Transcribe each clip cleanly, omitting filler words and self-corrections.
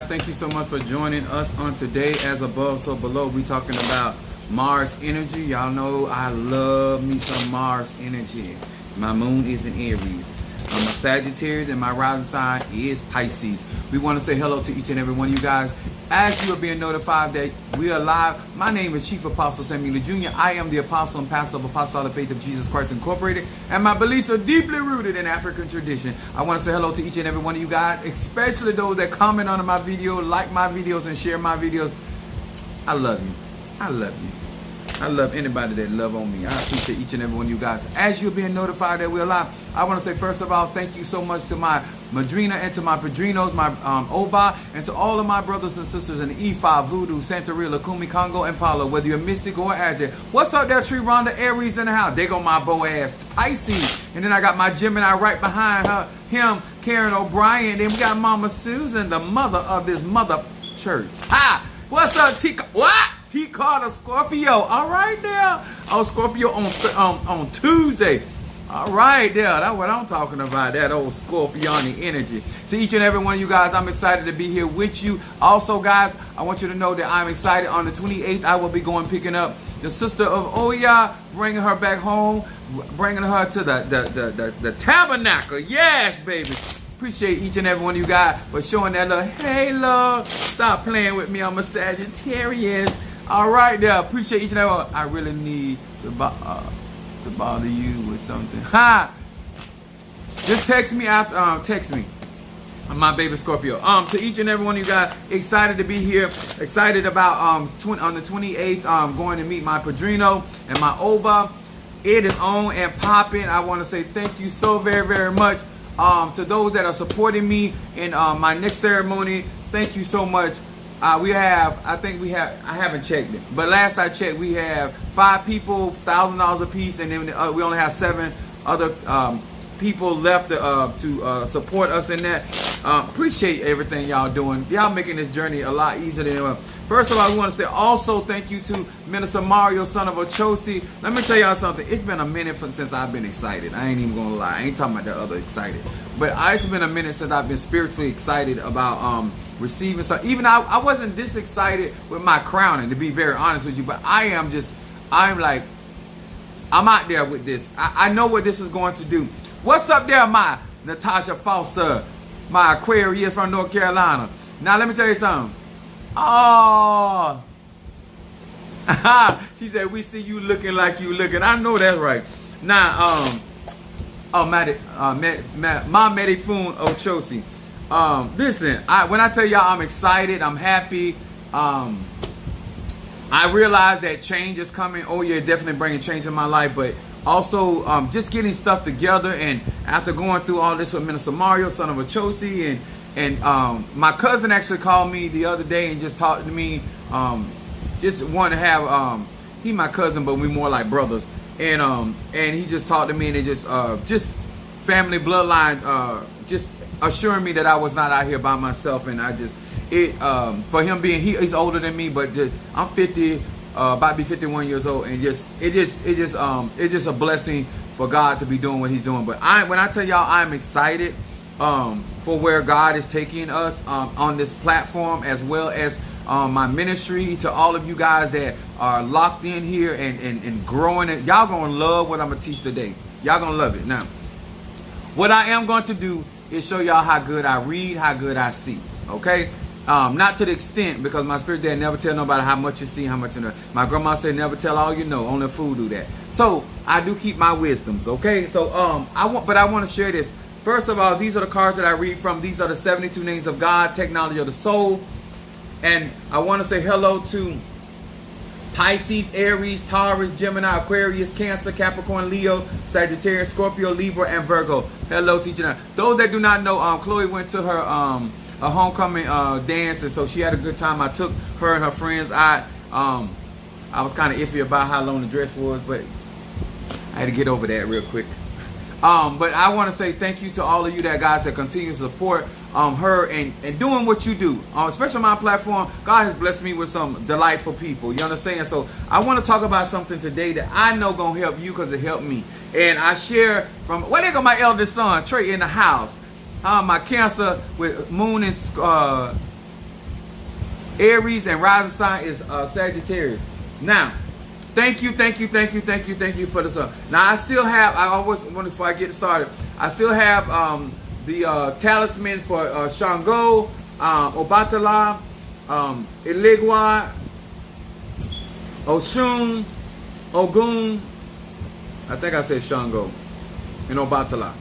Thank you so much for joining us on today. As above, so below. We talking about Mars energy. Y'all know I love me some Mars energy. My moon is in Aries. I'm a Sagittarius and my rising sign is Pisces. We want to say hello to each and every one of you guys. As you are being notified that we are live, my name is Chief Apostle Samuel Jr. I am the Apostle and Pastor of Apostolic Faith of Jesus Christ Incorporated, and my beliefs are deeply rooted in African tradition. I want to say hello to each and every one of you guys, especially those that comment on my video, like my videos, and share my videos. I love you. I love you. I love anybody that love on me. I appreciate each and every one of you guys. As you're being notified that we're live, I want to say first of all, thank you so much to my Madrina and to my Padrinos, my Oba, and to all of my brothers and sisters in Ifa, Voodoo, Santeria, Lakumi, Congo, and Paula, whether you're Mystic or Agile. What's up there, Tree Rhonda, Aries in the house? They go my Boaz, Pisces. And then I got my Gemini right behind her, him, Karen O'Brien. Then we got Mama Susan, the mother of this mother church. Hi, what's up, Tika? What? T Carter Scorpio. All right there. Oh, Scorpio on Tuesday. All right there. That's what I'm talking about. That old Scorpionic energy. To each and every one of you guys, I'm excited to be here with you. Also, guys, I want you to know that I'm excited. On the 28th, I will be going picking up the sister of Oya, bringing her back home, bringing her to the tabernacle. Yes, baby. Appreciate each and every one of you guys for showing that little, hey, love, stop playing with me. I'm a Sagittarius. All right, there. Appreciate each and every one. I really need to bother you with something. Ha! Just text me after. Text me. My baby Scorpio. To each and every one of you guys, excited to be here. Excited about on the 28th. Going to meet my Padrino and my Oba. It is on and popping. I want to say thank you so very, very much. To those that are supporting me in my next ceremony, thank you so much. I haven't checked it, but last I checked, we have 5 people, $1,000 a piece, and then we only have 7 other people left to support us in that. Appreciate everything y'all doing. Y'all making this journey a lot easier than ever. First of all, we want to say also thank you to Minister Mario, son of Ochosi. Let me tell y'all something. It's been a minute since I've been excited. I ain't even gonna lie. I ain't talking about the other excited, but it's been a minute since I've been spiritually excited about receiving something. Even I wasn't this excited with my crowning, to be very honest with you, but I'm out there with this. I know what this is going to do. What's up there, my Natasha Foster, my Aquarius from North Carolina? Now let me tell you something. Oh, she said, we see you looking like you looking. I know that's right. Now, my Medifun Ochosi. Listen, when I tell y'all I'm excited, I'm happy. I realize that change is coming. Oh yeah, definitely bringing change in my life, but also just getting stuff together. And after going through all this with Minister Mario, son of Ochosi, and my cousin actually called me the other day and just talked to me. Just wanted to have he my cousin, but we more like brothers. And he just talked to me, and it just family bloodline, just assuring me that I was not out here by myself. And for him being he's older than me, but I'm 50, about to be 51 years old, and it's just a blessing for God to be doing what He's doing. But when I tell y'all I'm excited for where God is taking us on this platform, as well as my ministry, to all of you guys that are locked in here and growing it. Y'all gonna love what I'm gonna teach today. Y'all gonna love it. Now, what I am going to do is show y'all how good I read, how good I see. Okay? Not to the extent, because my spirit dad never tell nobody how much you see, how much you know. My grandma said never tell all you know, only a fool do that. So I do keep my wisdoms, okay? So I want to share this. First of all, these are the cards that I read from. These are the 72 names of God, technology of the soul. And I want to say hello to Pisces, Aries, Taurus, Gemini, Aquarius, Cancer, Capricorn, Leo, Sagittarius, Scorpio, Libra, and Virgo. Hello, teacher. Those that do not know, Chloe went to her a homecoming dance, and so she had a good time. I took her and her friends out. I was kind of iffy about how long the dress was, but I had to get over that real quick. But I want to say thank you to all of you guys that continue to support her and doing what you do, especially on my platform. God has blessed me with some delightful people. You understand? So I want to talk about something today that I know gonna help you, because it helped me. And I share from where they go, my eldest son Trey in the house. My Cancer with Moon and Aries, and rising sign is Sagittarius. Now, thank you for the sun. Now, I still have, I always want, before I get started, I still have the talisman for Shango, Obatala, Eligwa, Oshun, Ogun, I think I said Shango, and Obatala.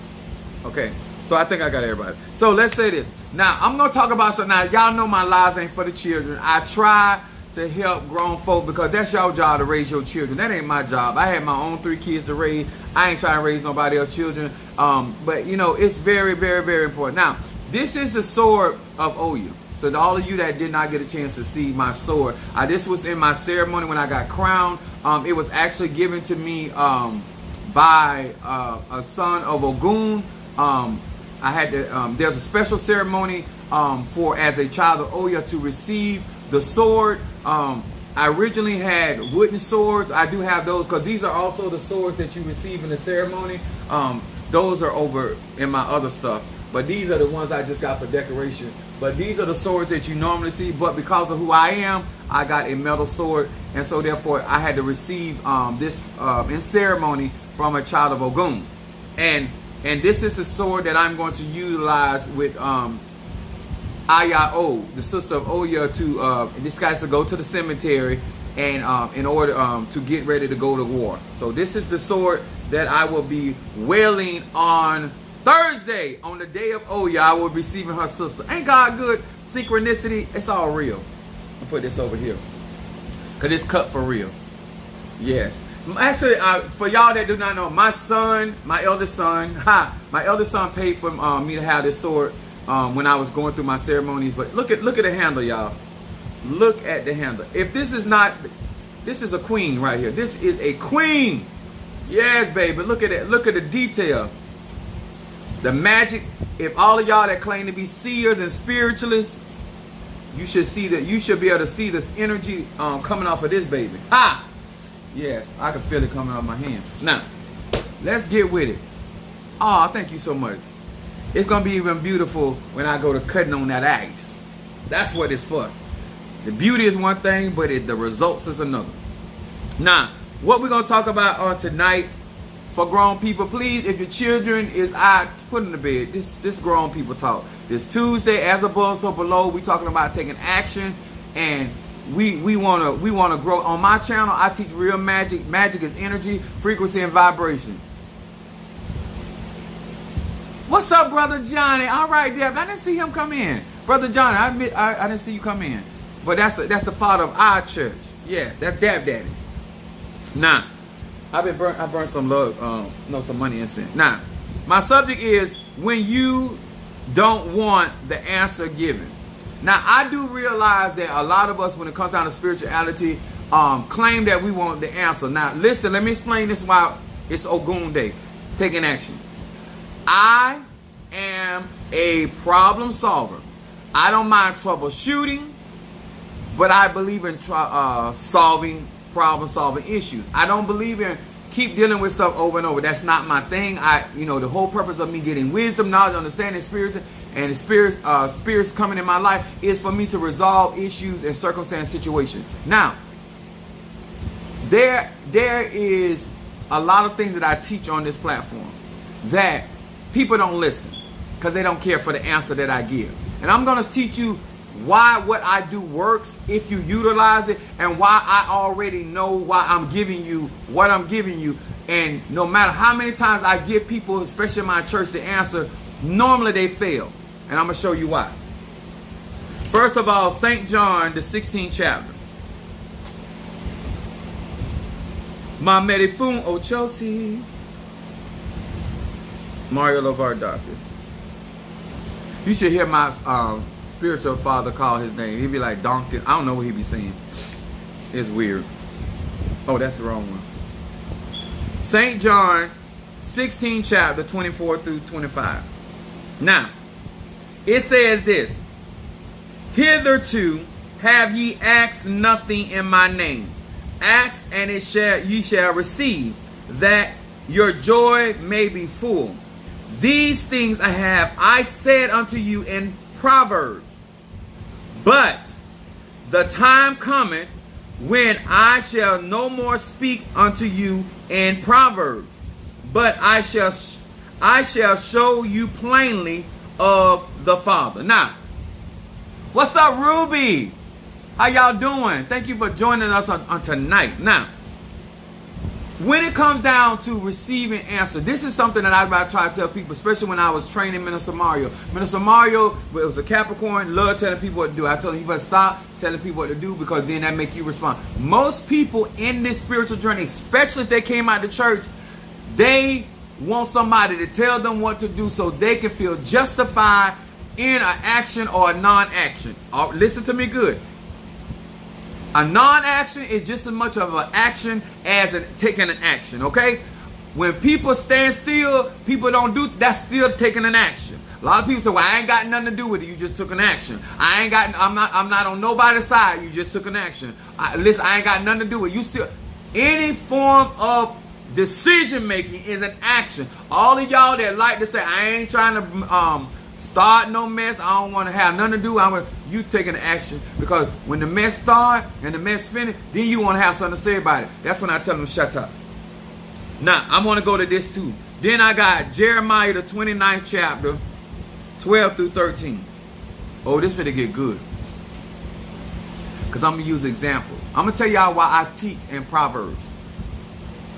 Okay, so I think I got everybody. So let's say this. Now, I'm going to talk about something. Now, y'all know my lives ain't for the children. I try to help grown folk because that's y'all job to raise your children. That ain't my job. I had my own 3 kids to raise. I ain't trying to raise nobody else's children. But, you know, it's very, very, very important. Now, this is the sword of Oya. So to all of you that did not get a chance to see my sword, this was in my ceremony when I got crowned. It was actually given to me by a son of Ogun. I had to, there's a special ceremony for, as a child of Oya, to receive the sword. I originally had wooden swords. I do have those because these are also the swords that you receive in the ceremony. Those are over in my other stuff, but these are the ones I just got for decoration. But these are the swords that you normally see, but because of who I am, I got a metal sword, and so therefore I had to receive this in ceremony from a child of Ogun. And this is the sword that I'm going to utilize with Aya-O, the sister of Oya, to this guy's to go to the cemetery and in order to get ready to go to war. So this is the sword that I will be wielding on Thursday, on the day of Oya. I will be receiving her sister. Ain't God good? Synchronicity, it's all real. I'll put this over here because it's cut for real. Yes. Actually, for y'all that do not know, my son, my eldest son paid for me to have this sword when I was going through my ceremonies. But look at the handle, y'all. Look at the handle. If this is not, this is a queen right here. This is a queen. Yes, baby. Look at it. Look at the detail. The magic. If all of y'all that claim to be seers and spiritualists, you should see that. You should be able to see this energy coming off of this baby. Ha! Yes, I can feel it coming out of my hands. Now, let's get with it. Oh, thank you so much. It's going to be even beautiful when I go to cutting on that ice. That's what it's for. The beauty is one thing, but the results is another. Now, what we're going to talk about on tonight for grown people, please, if your children is out, put them to bed. This grown people talk. This Tuesday, as above, so below, we talking about taking action, and we wanna grow. On my channel, I teach real magic. Magic is energy, frequency, and vibration. What's up, Brother Johnny? All right, Deb. I didn't see him come in. Brother Johnny, I didn't see you come in. But that's the father of our church. Yes, that's Dab Daddy. Now, I burned some love, some money incense. Now, my subject is when you don't want the answer given. Now, I do realize that a lot of us, when it comes down to spirituality, claim that we want the answer. Now, listen, let me explain this while it's Ogun Day. Taking action. I am a problem solver. I don't mind troubleshooting, but I believe in problem-solving issues. I don't believe in keep dealing with stuff over and over. That's not my thing. The whole purpose of me getting wisdom, knowledge, understanding, spirits, and the spirits coming in my life is for me to resolve issues and circumstance situations. Now, there is a lot of things that I teach on this platform that people don't listen because they don't care for the answer that I give. And I'm going to teach you why what I do works if you utilize it, and why I already know why I'm giving you what I'm giving you. And no matter how many times I give people, especially in my church, the answer, normally they fail. And I'm going to show you why. First of all, St. John, the 16th chapter. Ma Merifun Ochosi. Mario Lovardockis. You should hear my spiritual father call his name. He'd be like Donkey. I don't know what he'd be saying. It's weird. Oh, that's the wrong one. St. John, 16 chapter, 24 through 25. Now, it says this. Hitherto have ye asked nothing in my name. Ask, and ye shall receive, that your joy may be full. These things I said unto you in Proverbs. But the time cometh when I shall no more speak unto you in proverbs, but I shall show you plainly of the Father. Now, what's up, Ruby? How y'all doing? Thank you for joining us on tonight. Now, when it comes down to receiving answer, this is something that I try to tell people, especially when I was training Minister Mario. Minister Mario, it was a Capricorn, loved telling people what to do. I told him, you better stop telling people what to do, because then that make you respond. Most people in this spiritual journey, especially if they came out of the church, they want somebody to tell them what to do so they can feel justified in an action or a non-action. Listen to me good. A non-action is just as much of an action as taking an action, okay? When people stand still, people don't do, that's still taking an action. A lot of people say, well, I ain't got nothing to do with it. You just took an action. I'm not on nobody's side. You just took an action. Listen, I ain't got nothing to do with it. You still, any form of decision making is an action. All of y'all that like to say, I ain't trying to start no mess, I don't want to have nothing to do, you taking action, because when the mess start and the mess finish, then you want to have something to say about it. That's when I tell them shut up. Now I want to go to this too. Then I got Jeremiah the 29th chapter 12 through 13. Oh, this finna get good, because I'm gonna use examples. I'm gonna tell y'all why I teach in Proverbs.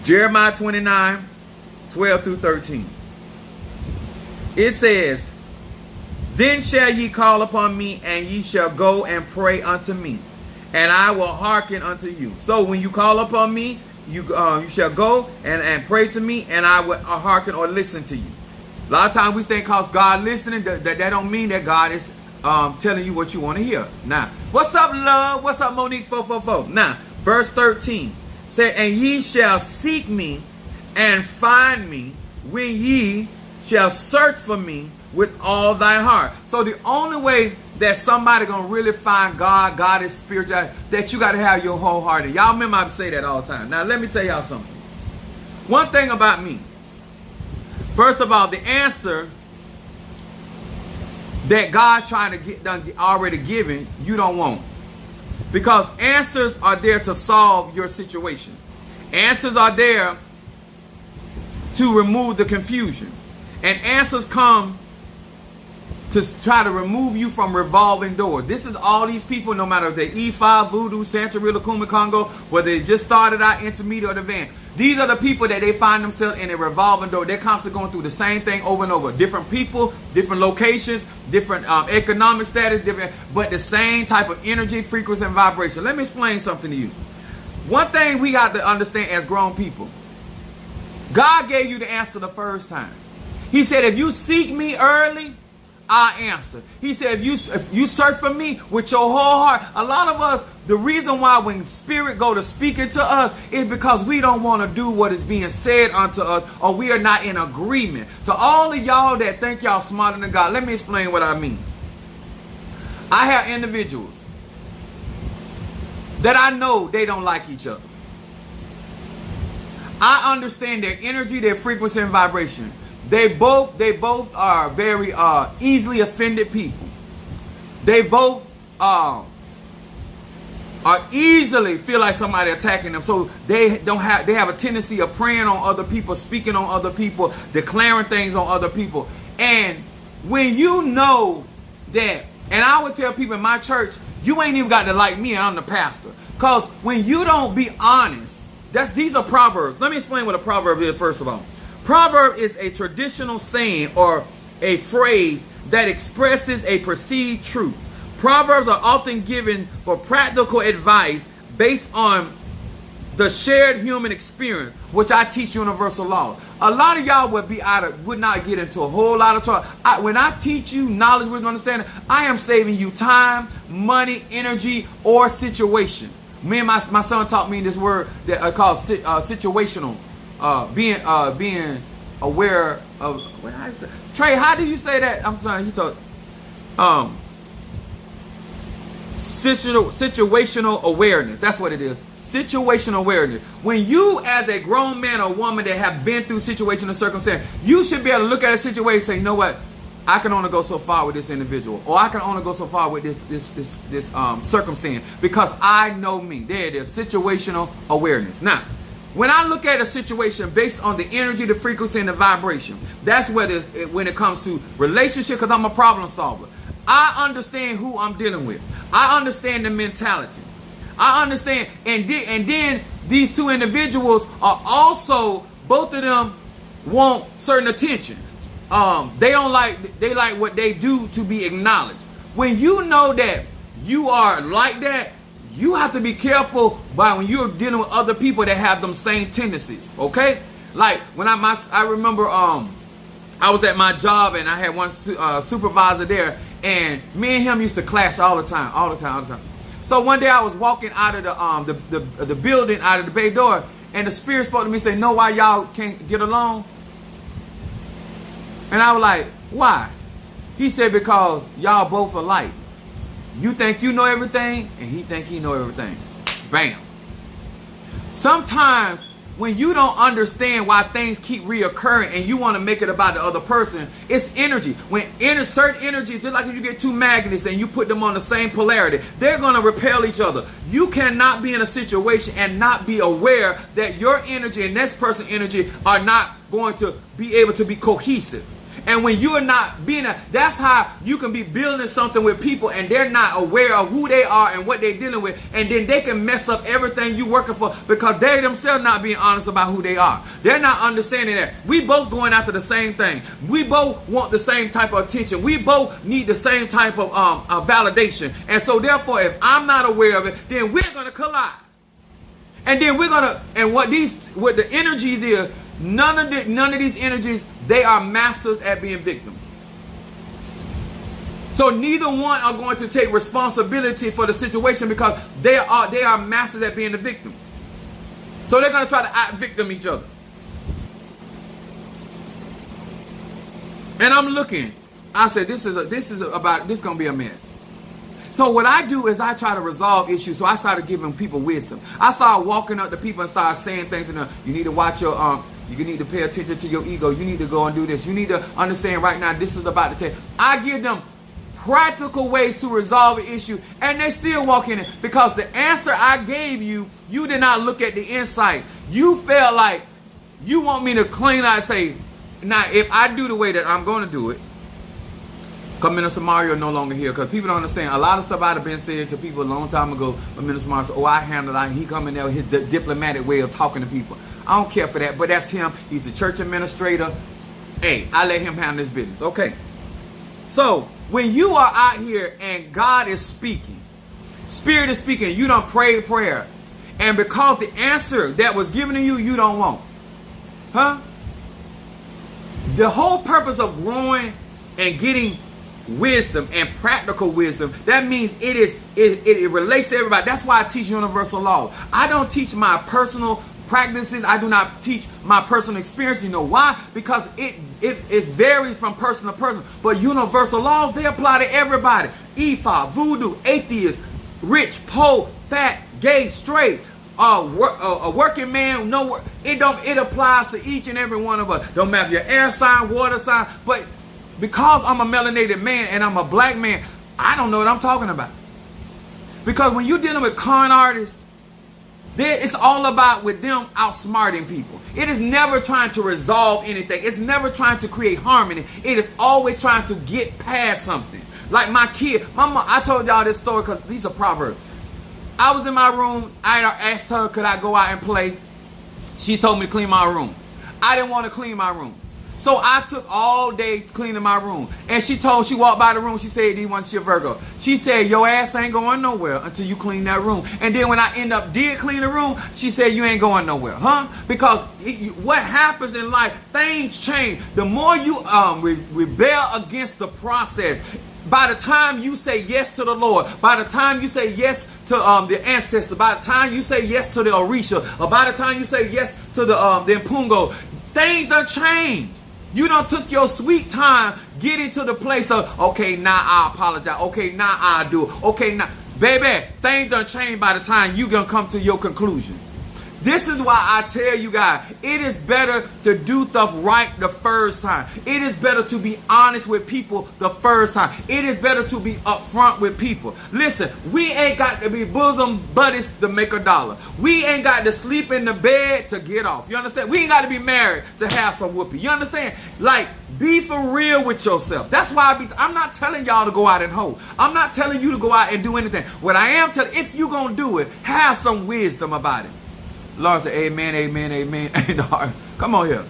Jeremiah 29 12 through 13. It says, then shall ye call upon me, and ye shall go and pray unto me, and I will hearken unto you. So when you call upon me, you shall go and pray to me, and I will hearken or listen to you. A lot of times we think because God listening, that don't mean that God is telling you what you want to hear. Now, what's up, love? What's up, Monique 444? Now, verse 13 said, and ye shall seek me and find me when ye shall search for me with all thy heart. So the only way that somebody gonna really find God is spiritual, that you gotta have your whole heart. Y'all remember I say that all the time. Now let me tell y'all something. One thing about me. First of all, the answer that God trying to get done already given, you don't want. Because answers are there to solve your situations. Answers are there to remove the confusion. And answers come to try to remove you from revolving doors. This is all these people, no matter if they're E5, Voodoo, Santeria, Lakuma, Congo, whether they just started out intermediate or advanced. These are the people that they find themselves in a revolving door. They're constantly going through the same thing over and over. Different people, different locations, different economic status, but the same type of energy, frequency, and vibration. Let me explain something to you. One thing we got to understand as grown people, God gave you the answer the first time. He said, if you seek me early, I answer. He said, if you search for me with your whole heart. A lot of us, the reason why when spirit go to speaking to us is because we don't want to do what is being said unto us, or we are not in agreement. To all of y'all that think y'all smarter than God, let me explain what I mean. I have individuals that I know they don't like each other. I understand their energy, their frequency, and vibration. They both are very easily offended people. They both are easily feel like somebody attacking them. So they have a tendency of preying on other people, speaking on other people, declaring things on other people. And when you know that, and I would tell people in my church, you ain't even got to like me and I'm the pastor. Because when you don't be honest, these are proverbs. Let me explain what a proverb is first of all. Proverb is a traditional saying or a phrase that expresses a perceived truth. Proverbs are often given for practical advice based on the shared human experience, which I teach universal law. A lot of y'all would not get into a whole lot of trouble. When I teach you knowledge, wisdom, understanding, I am saving you time, money, energy, or situations. Me and my son taught me this word that called situational. Being aware of, what did I say? Trey, how do you say that? I'm sorry, he taught situational awareness. That's what it is. Situational awareness. When you, as a grown man or woman that have been through situational circumstance, you should be able to look at a situation and say, you know what? I can only go so far with this individual, or I can only go so far with this circumstance because I know me. There it is, situational awareness. Now, when I look at a situation based on the energy, the frequency, and the vibration, that's where when it comes to relationship, because I'm a problem solver. I understand who I'm dealing with. I understand the mentality. I understand, and then these two individuals are also, both of them want certain attention. They like what they do to be acknowledged. When you know that you are like that, you have to be careful when you're dealing with other people that have them same tendencies. Okay, like when I remember I was at my job and I had one supervisor there, and me and him used to clash all the time. So one day I was walking out of the building, out of the bay door, and the spirit spoke to me and said, "Know why y'all can't get along?" And I was like, "Why?" He said, "Because y'all both alike. You think you know everything, and he think he know everything." Bam. Sometimes when you don't understand why things keep reoccurring and you want to make it about the other person, it's energy. When certain energy, just like if you get two magnets and you put them on the same polarity, they're going to repel each other. You cannot be in a situation and not be aware that your energy and this person's energy are not going to be able to be cohesive. And when you are not that's how you can be building something with people and they're not aware of who they are and what they're dealing with. And then they can mess up everything you're working for because they themselves not being honest about who they are. They're not understanding that we both going after the same thing. We both want the same type of attention. We both need the same type of validation. And so therefore, if I'm not aware of it, then we're going to collide. And then what the energies is, none of these energies, they are masters at being victims. So neither one are going to take responsibility for the situation because they are masters at being the victim. So they're going to try to out-victim each other. And I'm looking. I said, this is going to be a mess. So what I do is I try to resolve issues. So I started giving people wisdom. I started walking up to people and started saying things to them. You need to watch your you need to pay attention to your ego. You need to go and do this. You need to understand right now this is about to take. I give them practical ways to resolve an issue, and they still walk in it because the answer I gave you, you did not look at the insight. You felt like you want me to clean out and say, now if I do the way that I'm going to do it, because Minister Mario no longer here, because people don't understand. A lot of stuff I'd have been said to people a long time ago, but Minister Mario said, I handled it. He come in there with his diplomatic way of talking to people. I don't care for that, but that's him. He's a church administrator. Hey, I let him handle his business. Okay. So, when you are out here and God is speaking, Spirit is speaking, you don't pray a prayer, and because the answer that was given to you, you don't want. Huh? The whole purpose of growing and getting wisdom and practical wisdom, that means it relates to everybody. That's why I teach universal law. I don't teach my personal practices. I do not teach my personal experience. You know why? Because it varies from person to person. But universal laws, they apply to everybody. Ifa, voodoo, atheist, rich, poor, fat, gay, straight, a working man, no work. It applies to each and every one of us. Don't matter your air sign, water sign, but because I'm a melanated man and I'm a black man, I don't know what I'm talking about. Because when you're dealing with con artists, it's all about with them outsmarting people. It is never trying to resolve anything. It's never trying to create harmony. It is always trying to get past something. Like my kid, my mom, I told y'all this story because these are proverbs. I was in my room. I asked her, could I go out and play? She told me to clean my room. I didn't want to clean my room. So I took all day cleaning my room. And she walked by the room, she said, she a Virgo. She said, your ass ain't going nowhere until you clean that room. And then when I did clean the room, she said, you ain't going nowhere. Huh? Because what happens in life, things change. The more you rebel against the process, by the time you say yes to the Lord, by the time you say yes to the ancestor, by the time you say yes to the Orisha, or by the time you say yes to the Mpungo, things done change. You done took your sweet time getting to the place of, okay, now I apologize. Okay, now I do. Okay, now, baby, things done change by the time you gonna come to your conclusion. This is why I tell you guys, it is better to do stuff right the first time. It is better to be honest with people the first time. It is better to be upfront with people. Listen, we ain't got to be bosom buddies to make a dollar. We ain't got to sleep in the bed to get off. You understand? We ain't got to be married to have some whoopee. You understand? Like, be for real with yourself. That's why I'm not telling y'all to go out and hoe. I'm not telling you to go out and do anything. What I am telling, if you gonna do it, have some wisdom about it. Lord said, amen, amen, amen. Come on here.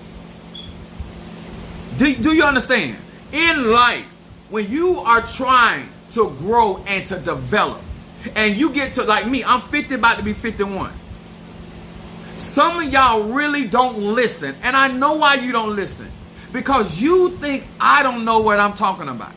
Do you understand? In life, when you are trying to grow and to develop, and you get to, like me, I'm 50, about to be 51. Some of y'all really don't listen. And I know why you don't listen. Because you think I don't know what I'm talking about.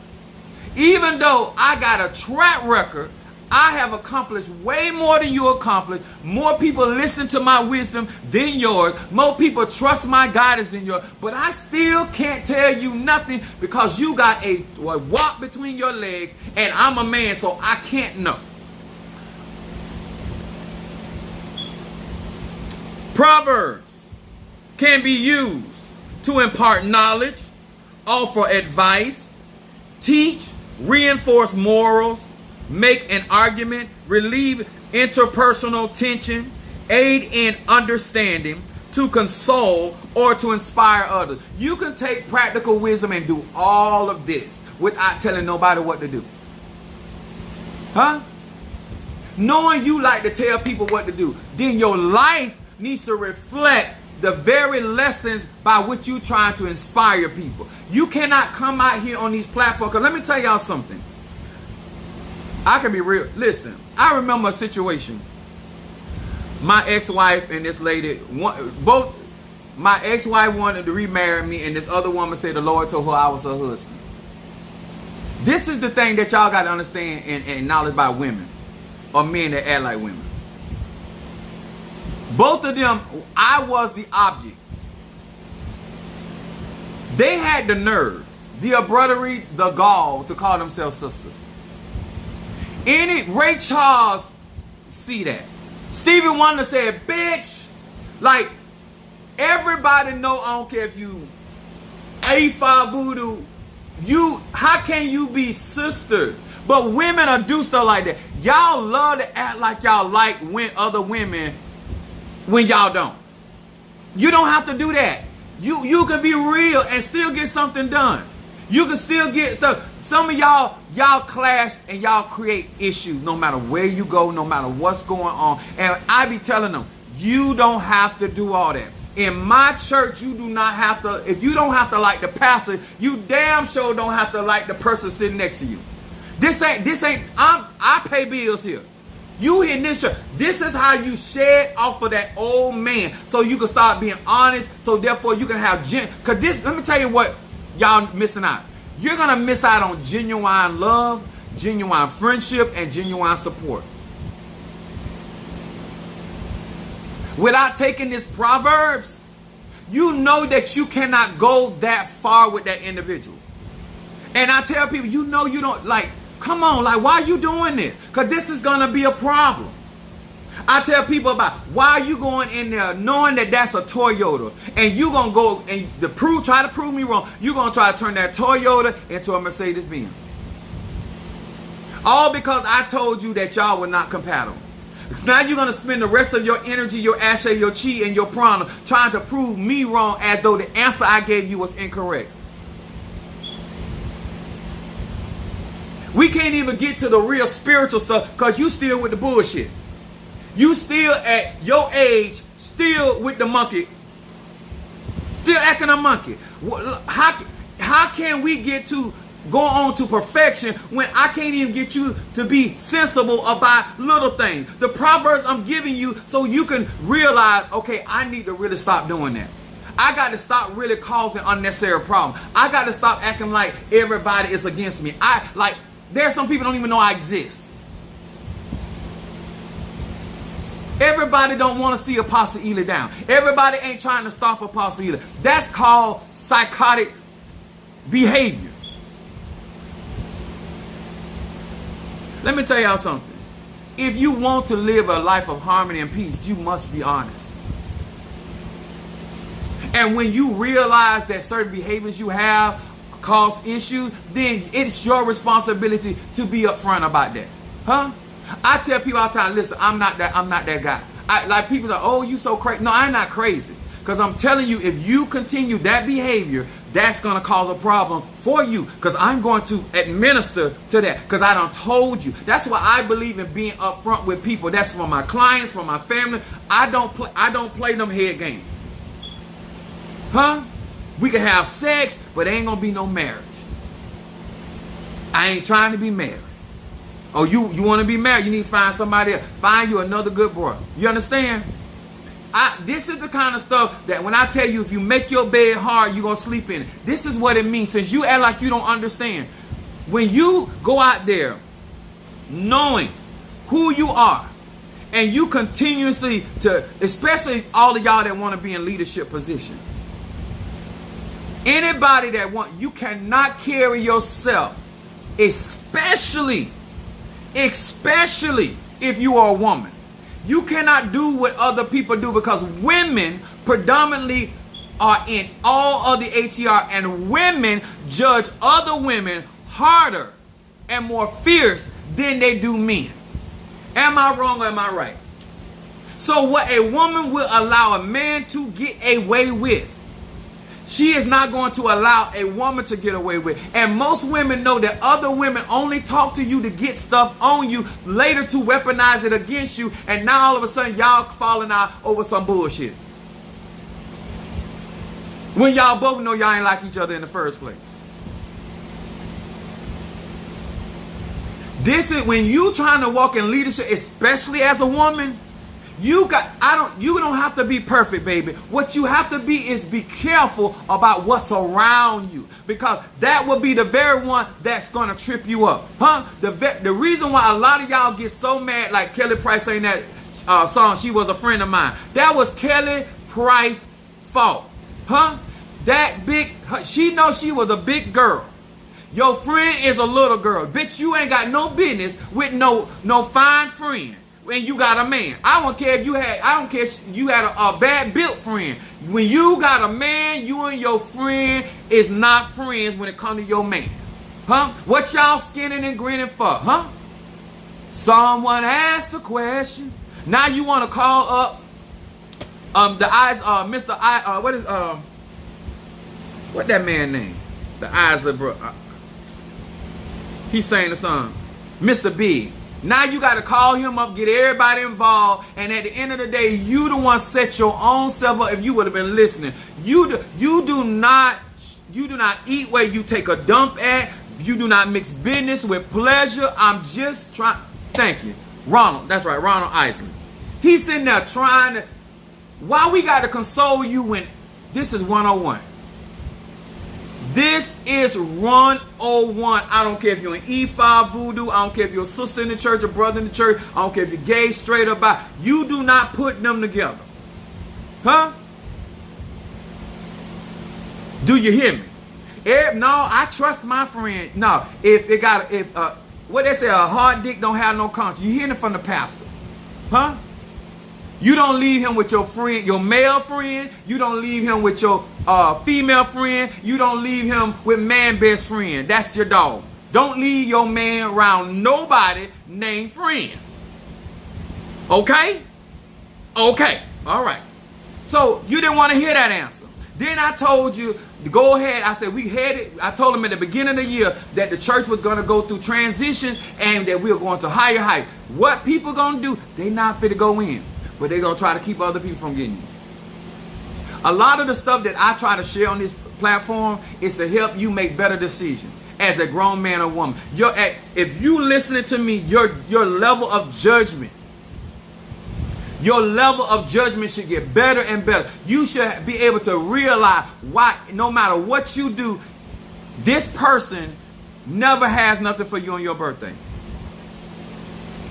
Even though I got a track record, I have accomplished way more than you accomplished. More people listen to my wisdom than yours. More people trust my guidance than yours. But I still can't tell you nothing because you got a walk between your legs and I'm a man, so I can't know. Proverbs can be used to impart knowledge, offer advice, teach, reinforce morals, make an argument, relieve interpersonal tension, aid in understanding, to console, or to inspire others. You can take practical wisdom and do all of this without telling nobody what to do. Huh? Knowing you like to tell people what to do, then your life needs to reflect the very lessons by which you're trying to inspire people. You cannot come out here on these platforms, because let me tell y'all something. I can be real. Listen, I remember a situation. My ex-wife and this lady, both my ex-wife wanted to remarry me, and this other woman said the Lord told her I was her husband. This is the thing that y'all got to understand and acknowledge by women or men that act like women. Both of them, I was the object. They had the nerve, the abruptly, the gall to call themselves sisters. Ray Charles see that. Stevie Wonder said, bitch, like, everybody know, I don't care if you A5 voodoo, how can you be sisters? But women are do stuff like that. Y'all love to act like y'all like other women when y'all don't. You don't have to do that. You can be real and still get something done. You can still get stuff. Some of y'all clash and y'all create issues no matter where you go, no matter what's going on. And I be telling them, you don't have to do all that. In my church, you do not have to. If you don't have to like the pastor, you damn sure don't have to like the person sitting next to you. This ain't. I pay bills here. You in this church. This is how you shed off of that old man, so you can start being honest. So therefore, you can have Cause this. Let me tell you what y'all missing out. You're going to miss out on genuine love, genuine friendship, and genuine support. Without taking this Proverbs, you know that you cannot go that far with that individual. And I tell people, you know you don't, like, come on, like, why are you doing this? Because this is going to be a problem. I tell people about why are you going in there knowing that that's a Toyota, and you gonna go and try to prove me wrong. You're gonna try to turn that Toyota into a Mercedes Benz. All because I told you that y'all were not compatible. Now you're gonna spend the rest of your energy, your ashe, your chi, and your prana trying to prove me wrong as though the answer I gave you was incorrect. We can't even get to the real spiritual stuff because you still with the bullshit. You still at your age, still with the monkey, still acting a monkey. How can we get to go on to perfection when I can't even get you to be sensible about little things? The Proverbs I'm giving you so you can realize, okay, I need to really stop doing that. I got to stop really causing unnecessary problems. I got to stop acting like everybody is against me. There's some people don't even know I exist. Everybody don't want to see Apostle Ely down. Everybody ain't trying to stop Apostle Ely. That's called psychotic behavior. Let me tell y'all something. If you want to live a life of harmony and peace, you must be honest. And when you realize that certain behaviors you have cause issues, then it's your responsibility to be upfront about that. Huh? I tell people all the time, listen, I'm not that guy. Like people are, oh, you so crazy. No, I'm not crazy. Because I'm telling you, if you continue that behavior, that's going to cause a problem for you. Because I'm going to administer to that. Because I done told you. That's why I believe in being upfront with people. That's for my clients, for my family. I don't play them head games. Huh? We can have sex, but there ain't going to be no marriage. I ain't trying to be married. Oh, you want to be married? You need to find somebody else. Find you another good boy. You understand? This is the kind of stuff that when I tell you, if you make your bed hard, you're going to sleep in it. This is what it means. Since you act like you don't understand. When you go out there knowing who you are, and you continuously especially all of y'all that want to be in leadership position. Anybody that you cannot carry yourself, especially if you are a woman. You cannot do what other people do because women predominantly are in all of the ATR, and women judge other women harder and more fierce than they do men. Am I wrong or am I right? So what a woman will allow a man to get away with, she is not going to allow a woman to get away with. And most women know that other women only talk to you to get stuff on you, later to weaponize it against you. And now all of a sudden y'all falling out over some bullshit. When y'all both know y'all ain't like each other in the first place. This is when you trying to walk in leadership, especially as a woman. You don't have to be perfect, baby. What you have to be is be careful about what's around you, because that will be the very one that's gonna trip you up, huh? The reason why a lot of y'all get so mad, like Kelly Price saying that song, "She Was a Friend of Mine." That was Kelly Price's fault, huh? She knows she was a big girl. Your friend is a little girl, bitch. You ain't got no business with no fine friend. When you got a man, I don't care if you had a bad built friend. When you got a man, you and your friend is not friends when it comes to your man, huh? What y'all skinning and grinning for, huh? Someone asked the question. Now you want to call up Mr. what that man name? The Isley bro. He sang the song, Mr. Big. Now you got to call him up, get everybody involved, and at the end of the day, you the one set your own self up. If you would have been listening, you do not eat where you take a dump at. You do not mix business with pleasure. I'm just trying. Thank you, Ronald. That's right, Ronald Isley. He's sitting there trying to. Why we got to console you when this is 101? This is 101. I don't care if you're an E5 voodoo. I don't care if you're a sister in the church, a brother in the church. I don't care if you're gay, straight or bi. You do not put them together. Huh? Do you hear me? No, I trust my friend. No, what they say, a hard dick don't have no conscience. You hearing it from the pastor. Huh? You don't leave him with your friend, your male friend. You don't leave him with your female friend. You don't leave him with man best friend. That's your dog. Don't leave your man around nobody named friend. Okay? Okay. All right. So you didn't want to hear that answer. Then I told you to go ahead. I said I told him at the beginning of the year that the church was going to go through transition and that we were going to higher height. What people going to do? They not fit to go in. But they're going to try to keep other people from getting you. A lot of the stuff that I try to share on this platform is to help you make better decisions as a grown man or woman. If you listening to me, your level of judgment, should get better and better. You should be able to realize why, no matter what you do, this person never has nothing for you on your birthday.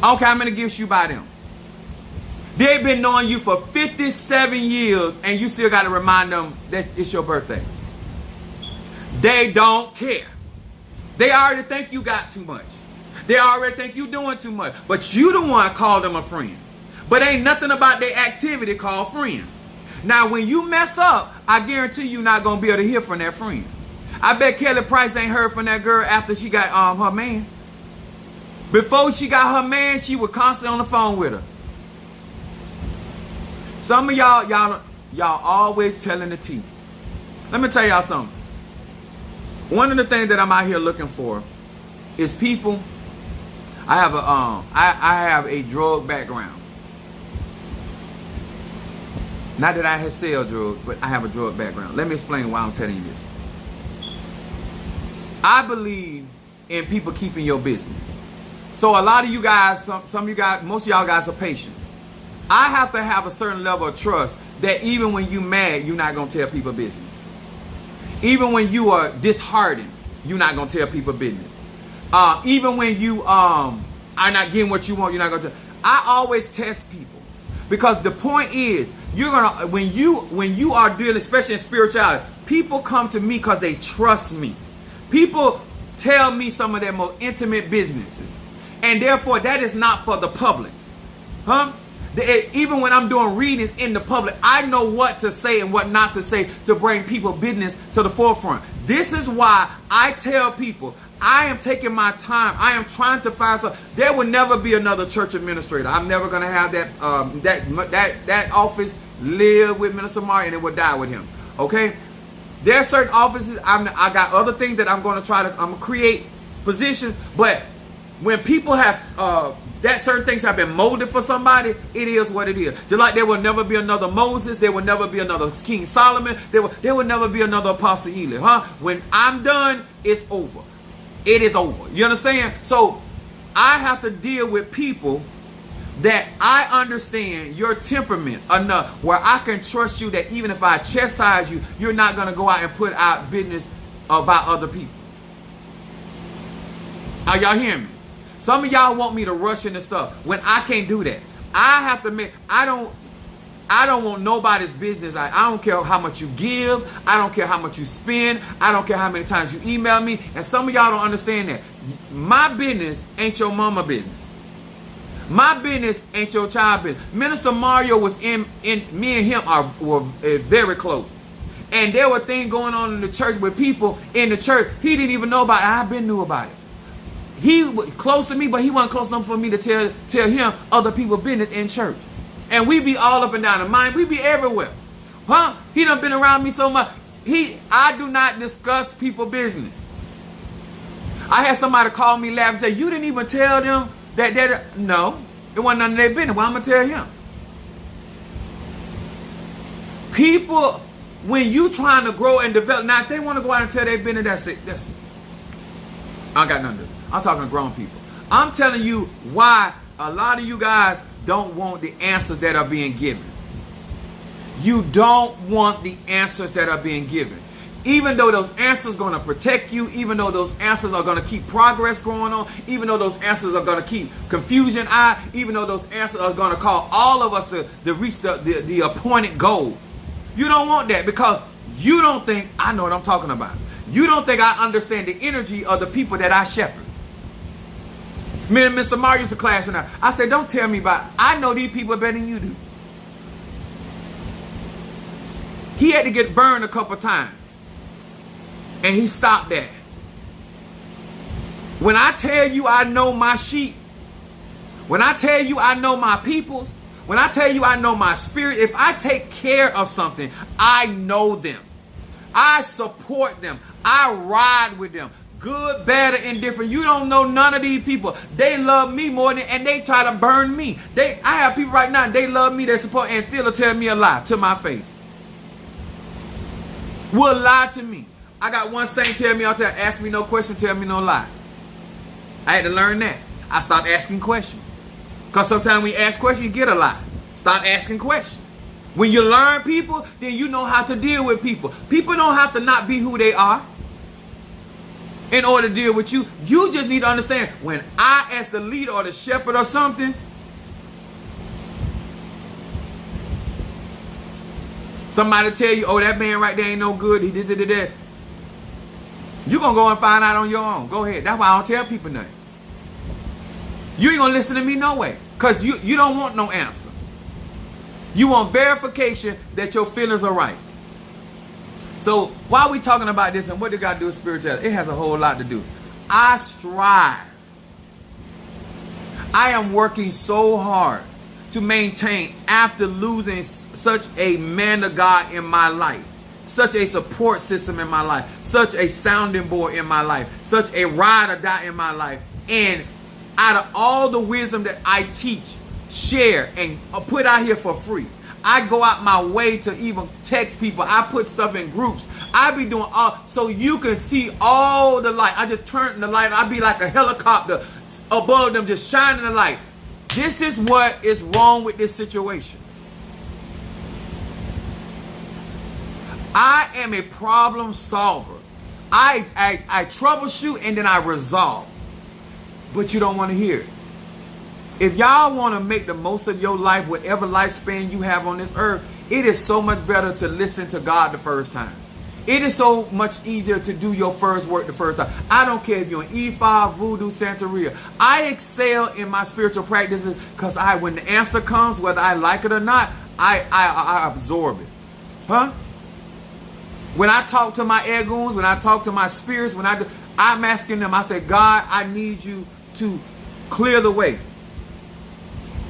Okay, how many gifts you buy them? They've been knowing you for 57 years and you still got to remind them that it's your birthday. They don't care. They already think you got too much. They already think you doing too much. But you the one called them a friend. But ain't nothing about their activity called friend. Now, when you mess up, I guarantee you're not going to be able to hear from that friend. I bet Kelly Price ain't heard from that girl after she got her man. Before she got her man, she was constantly on the phone with her. Some of y'all always telling the tea. Let me tell y'all something. One of the things that I'm out here looking for is people. I have a drug background. Not that I have sell drugs, but I have a drug background. Let me explain why I'm telling you this. I believe in people keeping your business. So a lot of you guys, some of you guys, most of y'all guys are patient. I have to have a certain level of trust that even when you mad, you're not going to tell people business. Even when you are disheartened, you're not going to tell people business. Even when you are not getting what you want, you're not going to tell. I always test people because the point is, you're gonna when you are dealing, especially in spirituality, people come to me because they trust me. People tell me some of their most intimate businesses, and therefore that is not for the public, huh? Even when I'm doing readings in the public, I know what to say and what not to say to bring people business to the forefront. This is why I tell people I am taking my time. I am trying to find something. There will never be another church administrator. I'm never going to have that office live with Minister Mario and it will die with him. Okay? There are certain offices. I got other things that I'm going to try to create positions. But when people have that certain things have been molded for somebody, it is what it is. Just like there will never be another Moses, there will never be another King Solomon, there will never be another Apostle Eli. Huh? When I'm done, it's over. It is over. You understand? So I have to deal with people that I understand your temperament enough where I can trust you that even if I chastise you, you're not going to go out and put out business about other people. Are y'all hearing me? Some of y'all want me to rush into stuff when I can't do that. I have to admit, I don't want nobody's business. I don't care how much you give. I don't care how much you spend. I don't care how many times you email me. And some of y'all don't understand that. My business ain't your mama business. My business ain't your child business. Minister Mario was in me and him were very close. And there were things going on in the church with people in the church he didn't even know about it. I've been knew about it. He was close to me, but he wasn't close enough for me to tell him other people's business in church. And we be all up and down the mind. We be everywhere. Huh? He done been around me so much. I do not discuss people business. I had somebody call me laugh and say, you didn't even tell them that no, it wasn't none of their business. Why I'm going to tell him? People, when you trying to grow and develop, now if they want to go out and tell their business, that's I got nothing to do. I'm talking to grown people. I'm telling you why a lot of you guys don't want the answers that are being given. You don't want the answers that are being given. Even though those answers are going to protect you, even though those answers are going to keep progress going on, even though those answers are going to keep confusion out, even though those answers are going to cause all of us to reach the appointed goal. You don't want that because you don't think I know what I'm talking about. You don't think I understand the energy of the people that I shepherd. Me and Mr. Mario used to clash and I said, don't tell me about it. I know these people better than you do. He had to get burned a couple times. And he stopped that. When I tell you I know my sheep, when I tell you I know my peoples, when I tell you I know my spirit, if I take care of something, I know them. I support them. I ride with them. Good, bad, or indifferent. You don't know none of these people. They love me more than, and they try to burn me. I have people right now, they love me, they support, and still will tell me a lie to my face. Will lie to me. I got one saint tell me all the time, ask me no question, tell me no lie. I had to learn that. I stopped asking questions. Because sometimes when you ask questions, you get a lie. Stop asking questions. When you learn people, then you know how to deal with people. People don't have to not be who they are in order to deal with you. You just need to understand, when I, as the leader or the shepherd or something, somebody tell you, oh, that man right there ain't no good, he did that. You're going to go and find out on your own. Go ahead. That's why I don't tell people nothing. You ain't going to listen to me no way. Because you don't want no answer. You want verification that your feelings are right. So while we talking about this and what it got to do with spirituality, it has a whole lot to do. I strive. I am working so hard to maintain after losing such a man of God in my life, such a support system in my life, such a sounding board in my life, such a ride or die in my life. And out of all the wisdom that I teach, share, and put out here for free, I go out my way to even text people. I put stuff in groups. I be doing all so you can see all the light. I just turn the light. I be like a helicopter above them, just shining the light. This is what is wrong with this situation. I am a problem solver. I troubleshoot and then I resolve. But you don't want to hear it. If y'all want to make the most of your life, whatever lifespan you have on this earth, it is so much better to listen to God the first time. It is so much easier to do your first work the first time. I don't care if you're an E5, Voodoo, Santeria. I excel in my spiritual practices because when the answer comes, whether I like it or not, I absorb it. Huh? When I talk to my egoons, when I talk to my spirits, I'm asking them, I say, God, I need you to clear the way.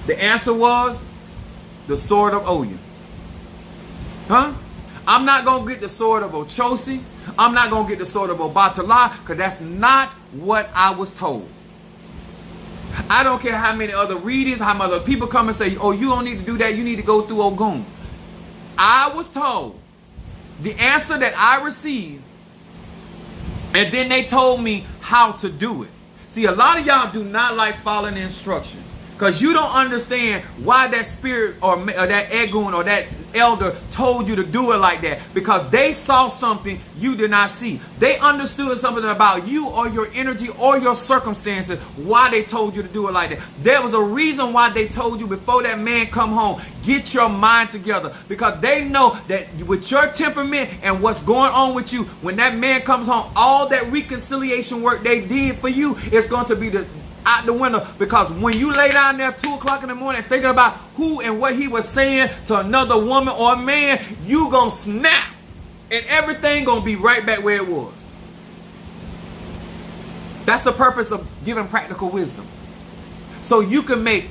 The answer was the sword of Oya. Huh? I'm not going to get the sword of Ochosi. I'm not going to get the sword of Obatala because that's not what I was told. I don't care how many other readers, how many other people come and say, oh, you don't need to do that. You need to go through Ogun. I was told the answer that I received, and then they told me how to do it. See, a lot of y'all do not like following the instructions because you don't understand why that spirit or that egun or that elder told you to do it like that, because they saw something you did not see. They understood something about you or your energy or your circumstances, why they told you to do it like that. There was a reason why they told you before that man come home, get your mind together, because they know that with your temperament and what's going on with you, when that man comes home, all that reconciliation work they did for you is going to be out the window, because when you lay down there 2 o'clock in the morning thinking about who and what he was saying to another woman or man, you gonna snap and everything gonna be right back where it was. That's the purpose of giving practical wisdom, so you can make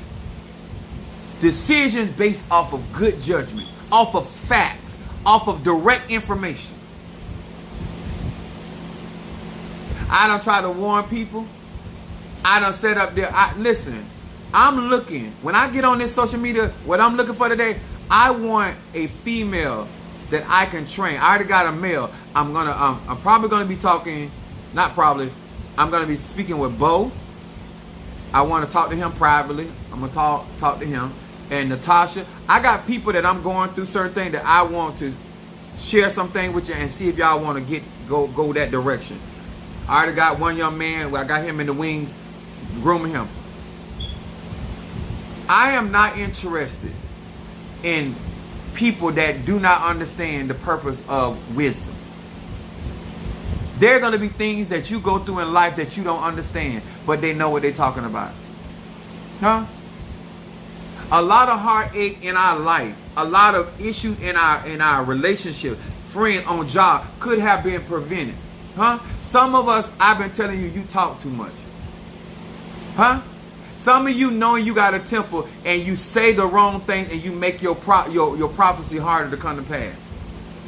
decisions based off of good judgment, off of facts, off of direct information. I don't try to warn people. I done set up there. Listen, I'm looking, when I get on this social media, what I'm looking for today, I want a female that I can train. I already got a male. I'm probably gonna be talking, not probably, I'm gonna be speaking with Bo. I want to talk to him privately. I'm gonna talk to him. And Natasha. I got people that I'm going through certain things that I want to share something with you and see if y'all want to go that direction. I already got one young man, I got him in the wings, grooming him. I am not interested in people that do not understand the purpose of wisdom. There are going to be things that you go through in life that you don't understand, but they know what they're talking about. Huh? A lot of heartache in our life, a lot of issues in our relationship, friend, on job, could have been prevented. Huh? Some of us, I've been telling you talk too much. Huh? Some of you knowing you got a temper and you say the wrong thing and you make your prophecy harder to come to pass.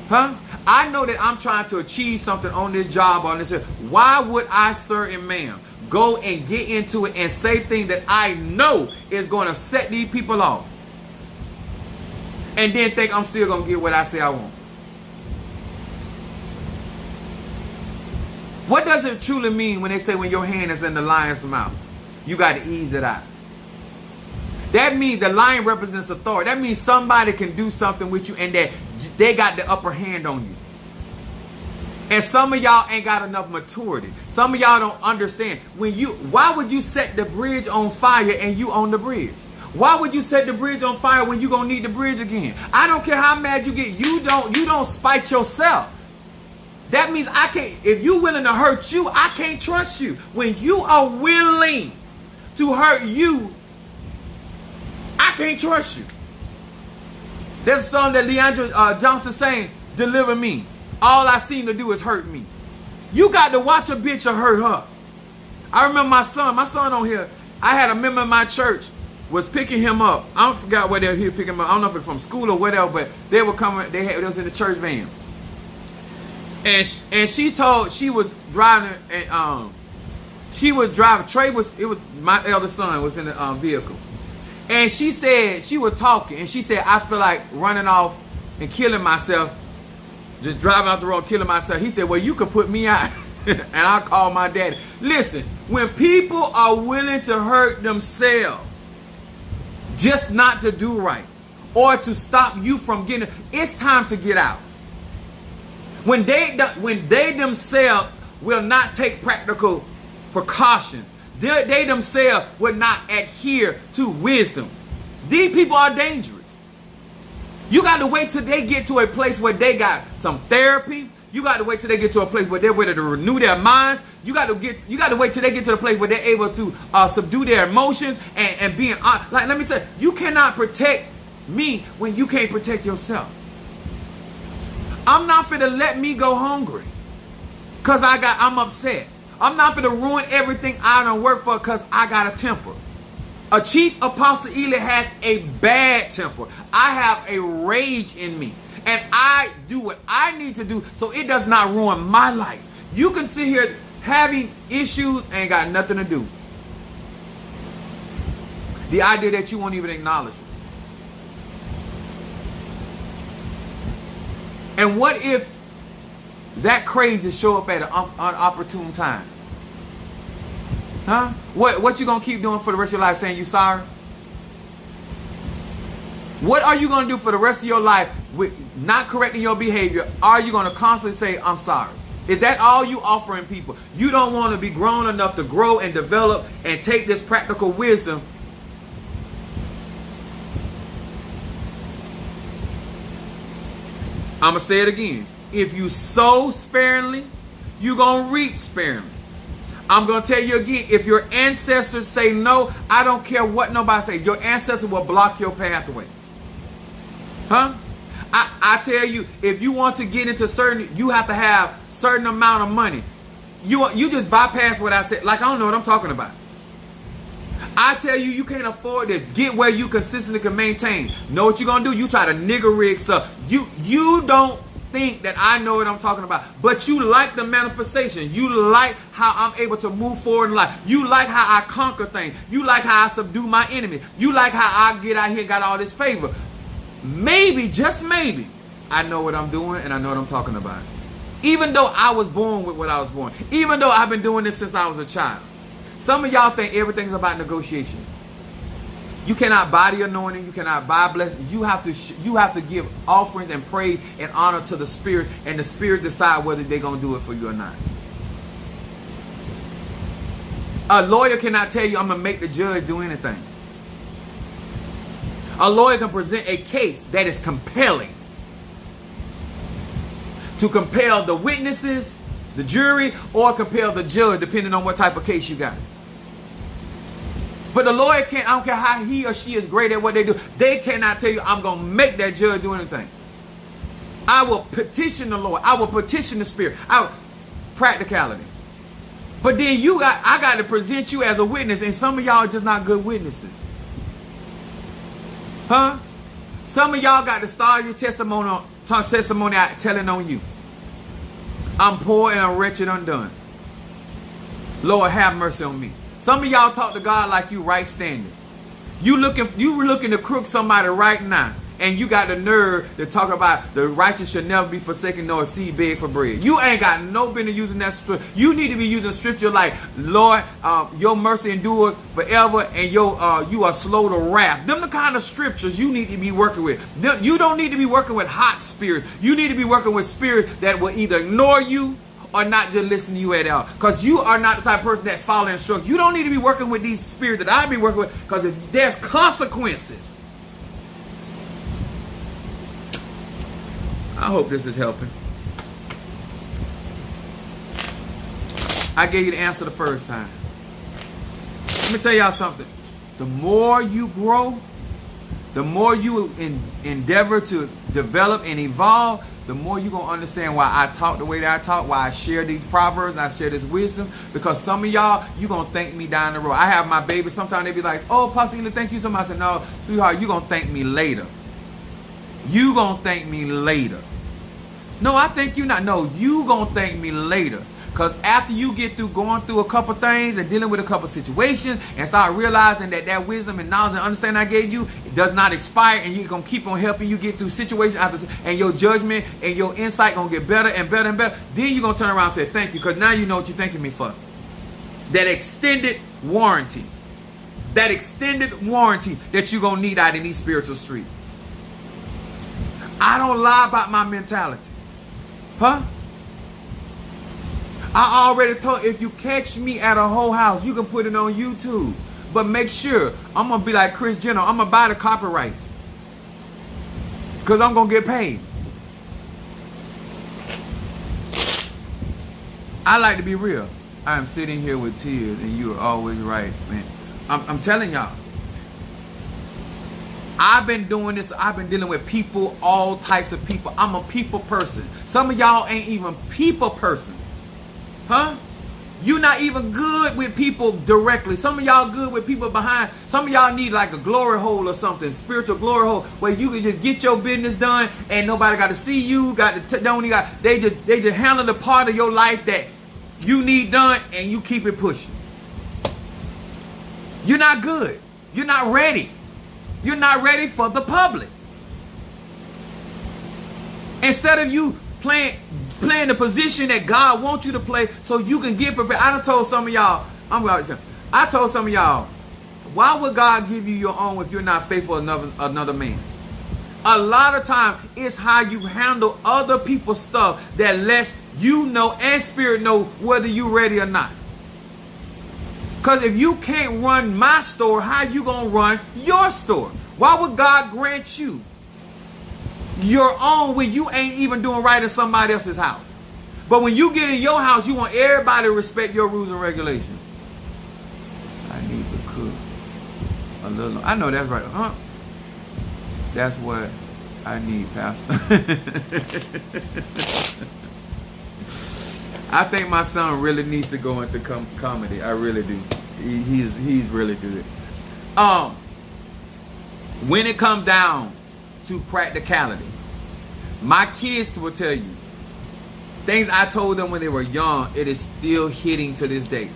Huh? I know that I'm trying to achieve something on this job, on this. Why would I, sir and ma'am, go and get into it and say things that I know is going to set these people off, and then think I'm still going to get what I say I want? What does it truly mean when they say when your hand is in the lion's mouth, you got to ease it out? That means the lion represents authority. That means somebody can do something with you and that they got the upper hand on you. And some of y'all ain't got enough maturity. Some of y'all don't understand. Why would you set the bridge on fire and you on the bridge? Why would you set the bridge on fire when you gonna need the bridge again? I don't care how mad you get. You don't spite yourself. That means I can't. If you're willing to hurt you, I can't trust you. When you are willing to hurt you, I can't trust you. There's a song that Leandra Johnson saying, "Deliver me. All I seem to do is hurt me." You got to watch a bitch or hurt her. I remember my son on here, I had a member of my church was picking him up. I don't forgot where they were picking him up. I don't know if it's from school or whatever, but they were coming, it was in the church van. And she was driving, and Trey was my eldest son was in the vehicle. And she said, she was talking, and she said, "I feel like running off and killing myself, just driving off the road, killing myself." He said, "Well, you could put me out." And I called my daddy. Listen, when people are willing to hurt themselves, just not to do right, or to stop you from getting, it's time to get out. When they themselves will not take practical precautions, they themselves will not adhere to wisdom, these people are dangerous. You got to wait till they get to a place where they got some therapy. You got to wait till they get to a place where they're ready to renew their minds. You got to wait till they get to the place where they're able to subdue their emotions and being like. Let me tell you, you cannot protect me when you can't protect yourself. I'm not finna let me go hungry cause I'm upset. I'm not finna ruin everything I done work for cause I got a temper. A chief apostle Eli has a bad temper. I have a rage in me. And I do what I need to do so it does not ruin my life. You can sit here having issues and ain't got nothing to do. The idea that you won't even acknowledge it. And what if that crazy show up at an unopportune time? Huh? What you gonna keep doing for the rest of your life, saying you sorry? What are you gonna do for the rest of your life with not correcting your behavior? Are you gonna constantly say, "I'm sorry"? Is that all you offering people? You don't want to be grown enough to grow and develop and take this practical wisdom. I'm gonna say it again. If you sow sparingly, you're gonna reap sparingly. I'm going to tell you again, if your ancestors say no, I don't care what nobody says. Your ancestors will block your pathway. Huh? I tell you, if you want to get into certain, you have to have certain amount of money. You just bypass what I said. Like, I don't know what I'm talking about. I tell you, you can't afford to get where you consistently can maintain. Know what you're going to do? You try to nigger rig stuff. You don't think that I know what I'm talking about, but you like the manifestation. You like how I'm able to move forward in life. You like how I conquer things. You like how I subdue my enemy. You like how I get out here and got all this favor. Maybe, just maybe, I know what I'm doing and I know what I'm talking about. Even though I was born with what I was born. Even though I've been doing this since I was a child. Some of y'all think everything's about negotiation. You cannot buy the anointing. You cannot buy blessing. You have to give offerings and praise and honor to the Spirit, and the Spirit decide whether they're going to do it for you or not. A lawyer cannot tell you, "I'm going to make the judge do anything." A lawyer can present a case that is compelling to compel the witnesses, the jury, or compel the judge, depending on what type of case you got. But the lawyer can't, I don't care how he or she is great at what they do, they cannot tell you, "I'm going to make that judge do anything." I will petition the Lord. I will petition the Spirit. Practicality. But then I got to present you as a witness, and some of y'all are just not good witnesses. Huh? Some of y'all got to start your testimony out telling on you. "I'm poor and I'm wretched undone. Lord, have mercy on me." Some of y'all talk to God like you right standing. You were looking to crook somebody right now, and you got the nerve to talk about the righteous should never be forsaken nor a seed beg for bread. You ain't got no business using that scripture. You need to be using scripture like, "Lord, your mercy endure forever, and you are slow to wrath." Them the kind of scriptures you need to be working with. You don't need to be working with hot spirits. You need to be working with spirits that will either ignore you or not just listen to you at all. Because you are not the type of person that follow instructions. You don't need to be working with these spirits that I've been working with, because there's consequences. I hope this is helping. I gave you the answer the first time. Let me tell y'all something. The more you grow, The more you endeavor to develop and evolve, the more you're going to understand why I talk the way that I talk, why I share these proverbs, I share this wisdom. Because some of y'all, you're going to thank me down the road. I have my babies. Sometimes they be like, oh, Pastor Ely, thank you so much. I said, no, sweetheart, you're going to thank me later. You going to thank me later. No, I thank you not. No, you going to thank me later. Because after you get through going through a couple things and dealing with a couple situations and start realizing that wisdom and knowledge and understanding I gave you, it does not expire, and you're going to keep on helping you get through situations after, and your judgment and your insight going to get better and better and better. Then you're going to turn around and say thank you, because now you know what you're thanking me for. That extended warranty. That extended warranty that you're going to need out in these spiritual streets. I don't lie about my mentality. Huh? I already told, if you catch me at a whole house, you can put it on YouTube. But make sure, I'm going to be like Kris Jenner. I'm going to buy the copyrights. Because I'm going to get paid. I like to be real. I am sitting here with tears, and you are always right, man. I'm telling y'all. I've been doing this. I've been dealing with people, all types of people. I'm a people person. Some of y'all ain't even people person. Huh? You're not even good with people directly. Some of y'all good with people behind. Some of y'all need like a glory hole or something, spiritual glory hole, where you can just get your business done and nobody got to see you. They just handle the part of your life that you need done, and you keep it pushing. You're not good. You're not ready. You're not ready for the public. Instead of you playing the position that God wants you to play, so you can get prepared. I done told some of y'all, I told some of y'all, why would God give you your own if you're not faithful another man? A lot of time, it's how you handle other people's stuff that lets you know and spirit know whether you're ready or not. Because if you can't run my store, how you going to run your store? Why would God grant you your own when you ain't even doing right in somebody else's house? But when you get in your house, you want everybody to respect your rules and regulations. I need to cook a little. I know that's right. Huh? That's what I need, Pastor. I think my son really needs to go into comedy. I really do. He's really good. When it comes down to practicality, my kids will tell you things I told them when they were young. It is still hitting to this day.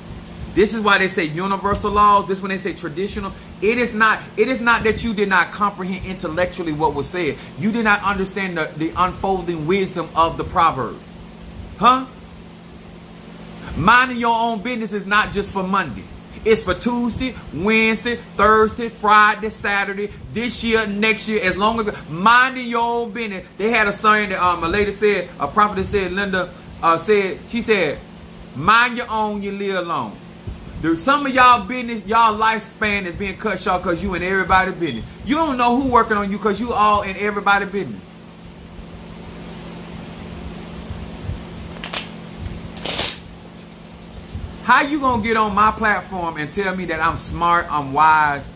This is why they say universal laws. This is when they say traditional. It is not that you did not comprehend intellectually what was said. You did not understand the unfolding wisdom of the Proverbs. Huh? Minding your own business is not just for Monday. It's for Tuesday, Wednesday, Thursday, Friday, Saturday, this year, next year, as long as minding your own business. They had a saying that a lady said, a prophet said, Linda she said, mind your own, you live alone. Some of y'all business, y'all lifespan is being cut short because you in everybody's business. You don't know who working on you because you all in everybody's business. How you gonna get on my platform and tell me that I'm smart, I'm wise,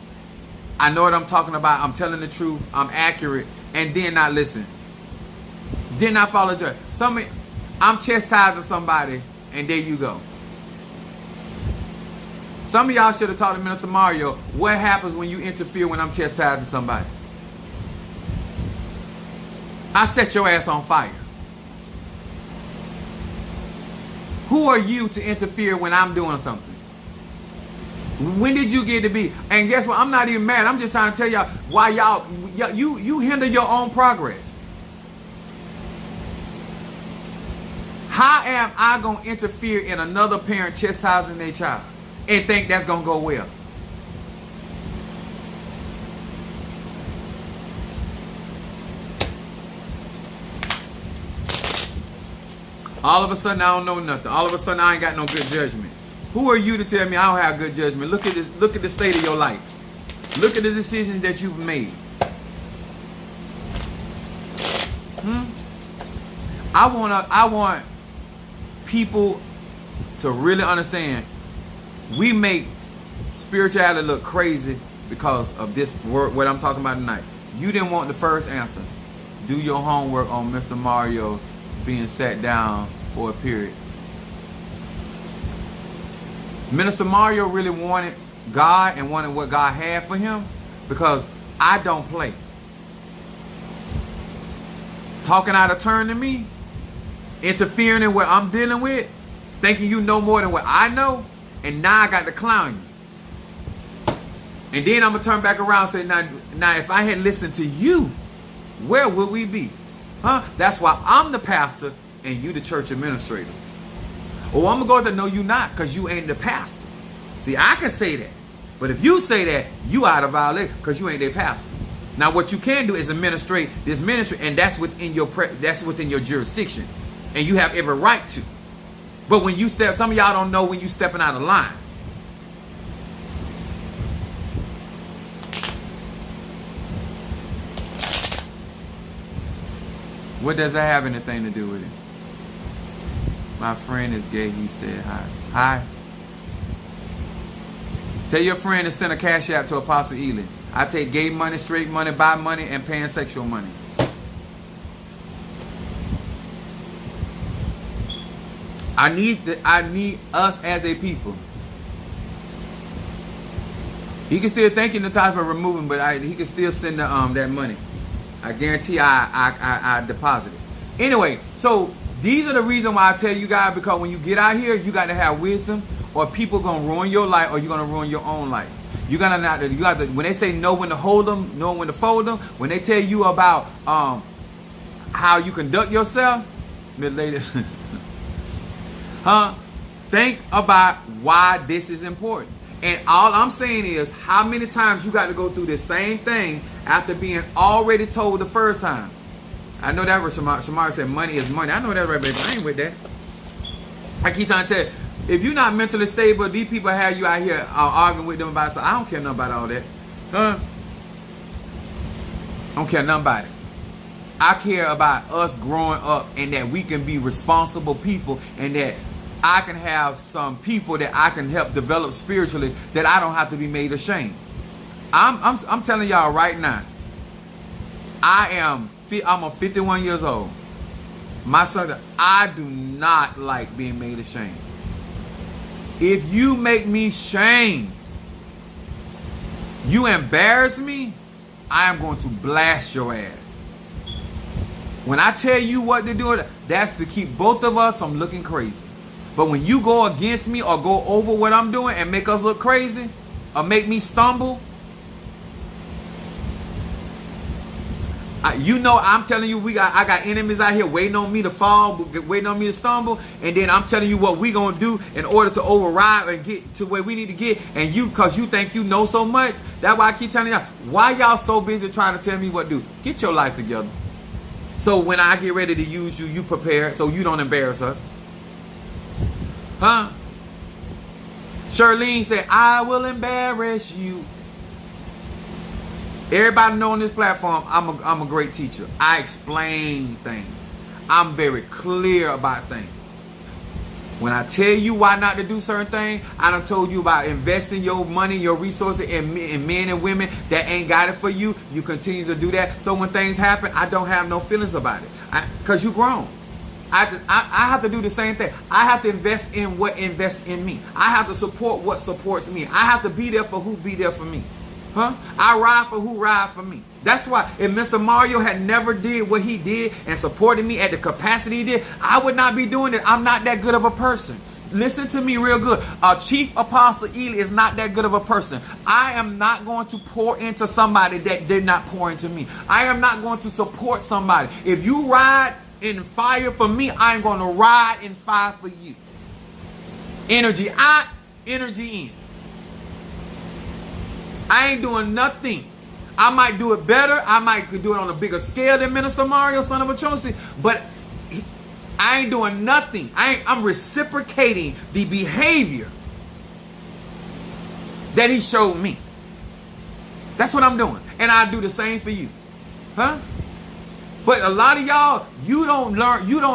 I know what I'm talking about, I'm telling the truth, I'm accurate, and then not listen? Then not follow through. I'm chastising somebody, and there you go. Some of y'all should have taught Minister Mario what happens when you interfere when I'm chastising somebody. I set your ass on fire. Who are you to interfere when I'm doing something? When did you get to be? And guess what? I'm not even mad. I'm just trying to tell y'all why you hinder your own progress. How am I going to interfere in another parent chastising their child and think that's going to go well? All of a sudden, I don't know nothing. All of a sudden, I ain't got no good judgment. Who are you to tell me I don't have good judgment? Look at this. Look at the state of your life. Look at the decisions that you've made. I want people to really understand. We make spirituality look crazy because of this word, what I'm talking about tonight. You didn't want the first answer. Do your homework on Mr. Mario being sat down for a period. Minister Mario really wanted God and wanted what God had for him, because I don't play. Talking out of turn to me, interfering in what I'm dealing with, thinking you know more than what I know, and now I got to clown you. And then I'm going to turn back around and say, now if I had listened to you, where would we be? Huh? That's why I'm the pastor and you the church administrator. Oh, I'm going to go to know you not, because you ain't the pastor. See, I can say that. But if you say that, you out of violation because you ain't their pastor. Now, what you can do is administrate this ministry, and that's within your jurisdiction. And you have every right to. But when you step, some of y'all don't know when you stepping out of line. What does that have anything to do with it? My friend is gay, he said hi. Hi. Tell your friend to send a cash app to Apostle Ely. I take gay money, straight money, buy money, and paying sexual money. I need us as a people. He can still thank you, Natasha, for removing, but he can still send that money. I guarantee I deposit it. Anyway, so these are the reasons why I tell you guys, because when you get out here, you got to have wisdom, or people gonna ruin your life, or you're gonna ruin your own life. You got to, when they say know when to hold them, know when to fold them, when they tell you about how you conduct yourself, ladies, think about why this is important. And all I'm saying is, how many times you got to go through the same thing after being already told the first time. I know that was Shamar said money is money. I know that right, baby. I ain't with that. I keep trying to tell you, if you're not mentally stable, these people have you out here arguing with them about stuff. I don't care nothing about all that. I don't care nothing about it. I care about us growing up, and that we can be responsible people, and that I can have some people that I can help develop spiritually, that I don't have to be made ashamed. I'm telling y'all right now, I'm 51 years old. My son, I do not like being made ashamed. If you make me shame, you embarrass me, I am going to blast your ass. When I tell you what to do, that's to keep both of us from looking crazy. But when you go against me or go over what I'm doing and make us look crazy or make me stumble, I'm telling you, I got enemies out here waiting on me to fall, waiting on me to stumble, and then I'm telling you what we gonna do in order to override and get to where we need to get. And you, cause you think you know so much, that's why I keep telling y'all, why y'all so busy trying to tell me what to do? Get your life together. So when I get ready to use you, you prepare so you don't embarrass us. Huh? Charlene said, I will embarrass you. Everybody know on this platform, I'm a great teacher. I explain things. I'm very clear about things. When I tell you why not to do certain things, I done told you about investing your money, your resources in men and women that ain't got it for you. You continue to do that. So when things happen, I don't have no feelings about it. Because you grown. I have to do the same thing. I have to invest in what invests in me. I have to support what supports me. I have to be there for who be there for me. Huh? I ride for who ride for me. That's why if Mr. Mario had never did what he did and supported me at the capacity he did, I would not be doing it. I'm not that good of a person. Listen to me real good. Chief Apostle Ely is not that good of a person. I am not going to pour into somebody that did not pour into me. I am not going to support somebody. If you ride in fire for me, I am going to ride in fire for you. Energy out, energy in. I ain't doing nothing. I might do it better. I might do it on a bigger scale than Minister Mario, son of a Chelsea. But I ain't doing nothing. I'm reciprocating the behavior that he showed me. That's what I'm doing. And I do the same for you. Huh? But a lot of y'all, you don't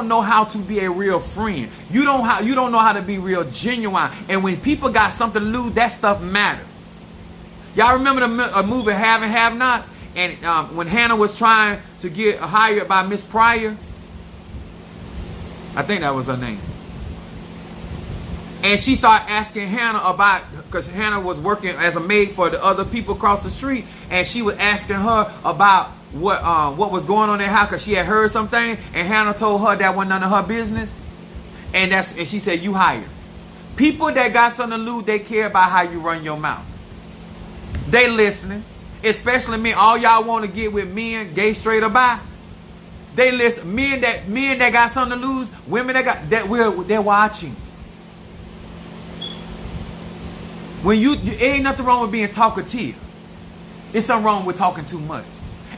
know how to be a real friend. You don't know how to be real genuine. And when people got something to lose, that stuff matters. Y'all remember the movie Have and Have Nots? And when Hannah was trying to get hired by Miss Pryor, I think that was her name. And she started asking Hannah about, because Hannah was working as a maid for the other people across the street, and she was asking her about what was going on in her house, because she had heard something, and Hannah told her that wasn't none of her business. And she said, you hired. People that got something to lose, they care about how you run your mouth. They listening. Especially men. All y'all want to get with men, gay, straight, or bi. They listen. Men that got something to lose, women they're watching. When it ain't nothing wrong with being talkative. It's something wrong with talking too much.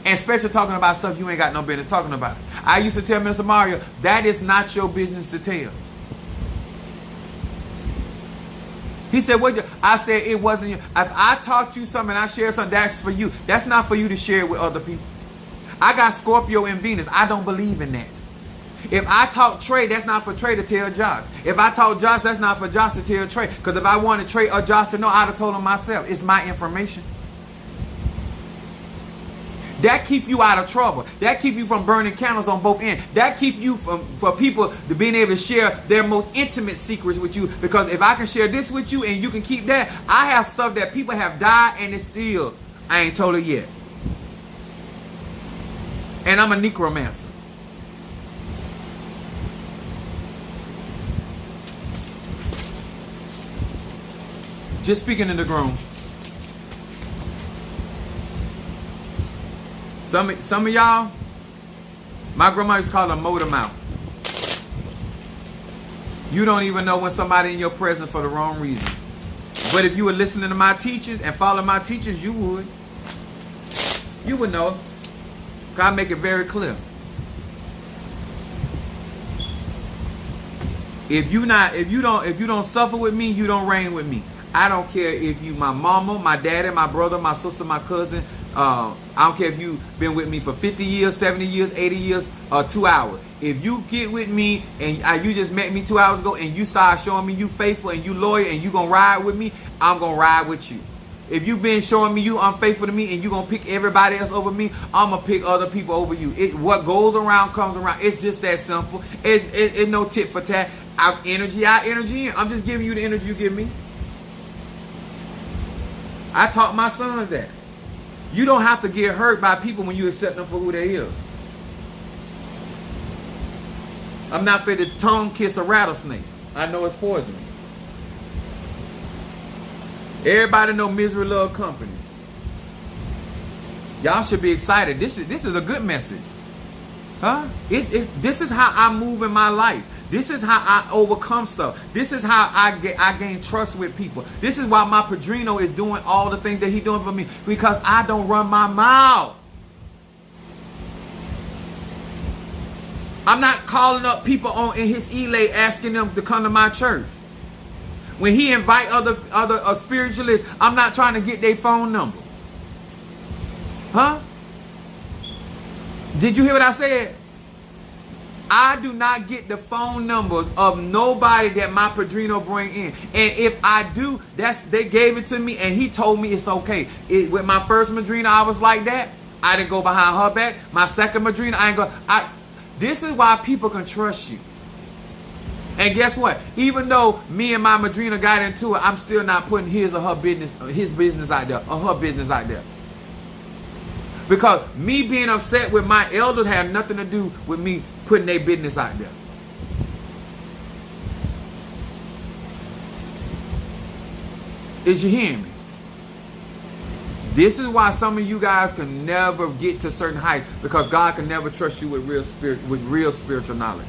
And especially talking about stuff you ain't got no business talking about. I used to tell Minister Mario, that is not your business to tell. He said, what? I said, it wasn't you. If I taught you something and I shared something, that's for you. That's not for you to share with other people. I got Scorpio and Venus. I don't believe in that. If I taught Trey, that's not for Trey to tell Josh. If I taught Josh, that's not for Josh to tell Trey. Because if I wanted Trey or Josh to know, I'd have told him myself. It's my information. That keep you out of trouble. That keep you from burning candles on both ends. That keep you for people to being able to share their most intimate secrets with you. Because if I can share this with you and you can keep that, I have stuff that people have died and it's still, I ain't told it yet. And I'm a necromancer. Just speaking in the groom. Some of y'all, my grandma used to call them motor mouth. You don't even know when somebody in your presence for the wrong reason. But if you were listening to my teachings and follow my teachings, you would. You would know. God make it very clear. If you don't suffer with me, you don't reign with me. I don't care if you my mama, my daddy, my brother, my sister, my cousin. I don't care if you've been with me for 50 years, 70 years, 80 years, or 2 hours. If you get with me and you just met me 2 hours ago and you start showing me you faithful and you loyal and you going to ride with me, I'm going to ride with you. If you've been showing me you unfaithful to me and you're going to pick everybody else over me, I'm going to pick other people over you. What goes around comes around. It's just that simple. It's no tit for tat. Our energy. I'm just giving you the energy you give me. I taught my sons that. You don't have to get hurt by people when you accept them for who they is. I'm not fit to tongue kiss a rattlesnake. I know it's poison. Everybody know misery love company. Y'all should be excited. This is a good message. Huh? This is how I move in my life. This is how I overcome stuff. This is how I gain trust with people. This is why my Padrino is doing all the things that he's doing for me. Because I don't run my mouth. I'm not calling up people in his elay asking them to come to my church. When he invite other spiritualists, I'm not trying to get their phone number. Huh? Did you hear what I said? I do not get the phone numbers of nobody that my Padrino bring in. And if I do, they gave it to me and he told me it's okay. With my first Madrina, I was like that. I didn't go behind her back. My second Madrina, I ain't go. This is why people can trust you. And guess what? Even though me and my Madrina got into it, I'm still not putting his business out there or her business out there. Because me being upset with my elders had nothing to do with me putting their business out there. Is you hearing me? This is why some of you guys can never get to certain heights, because God can never trust you with real spiritual knowledge.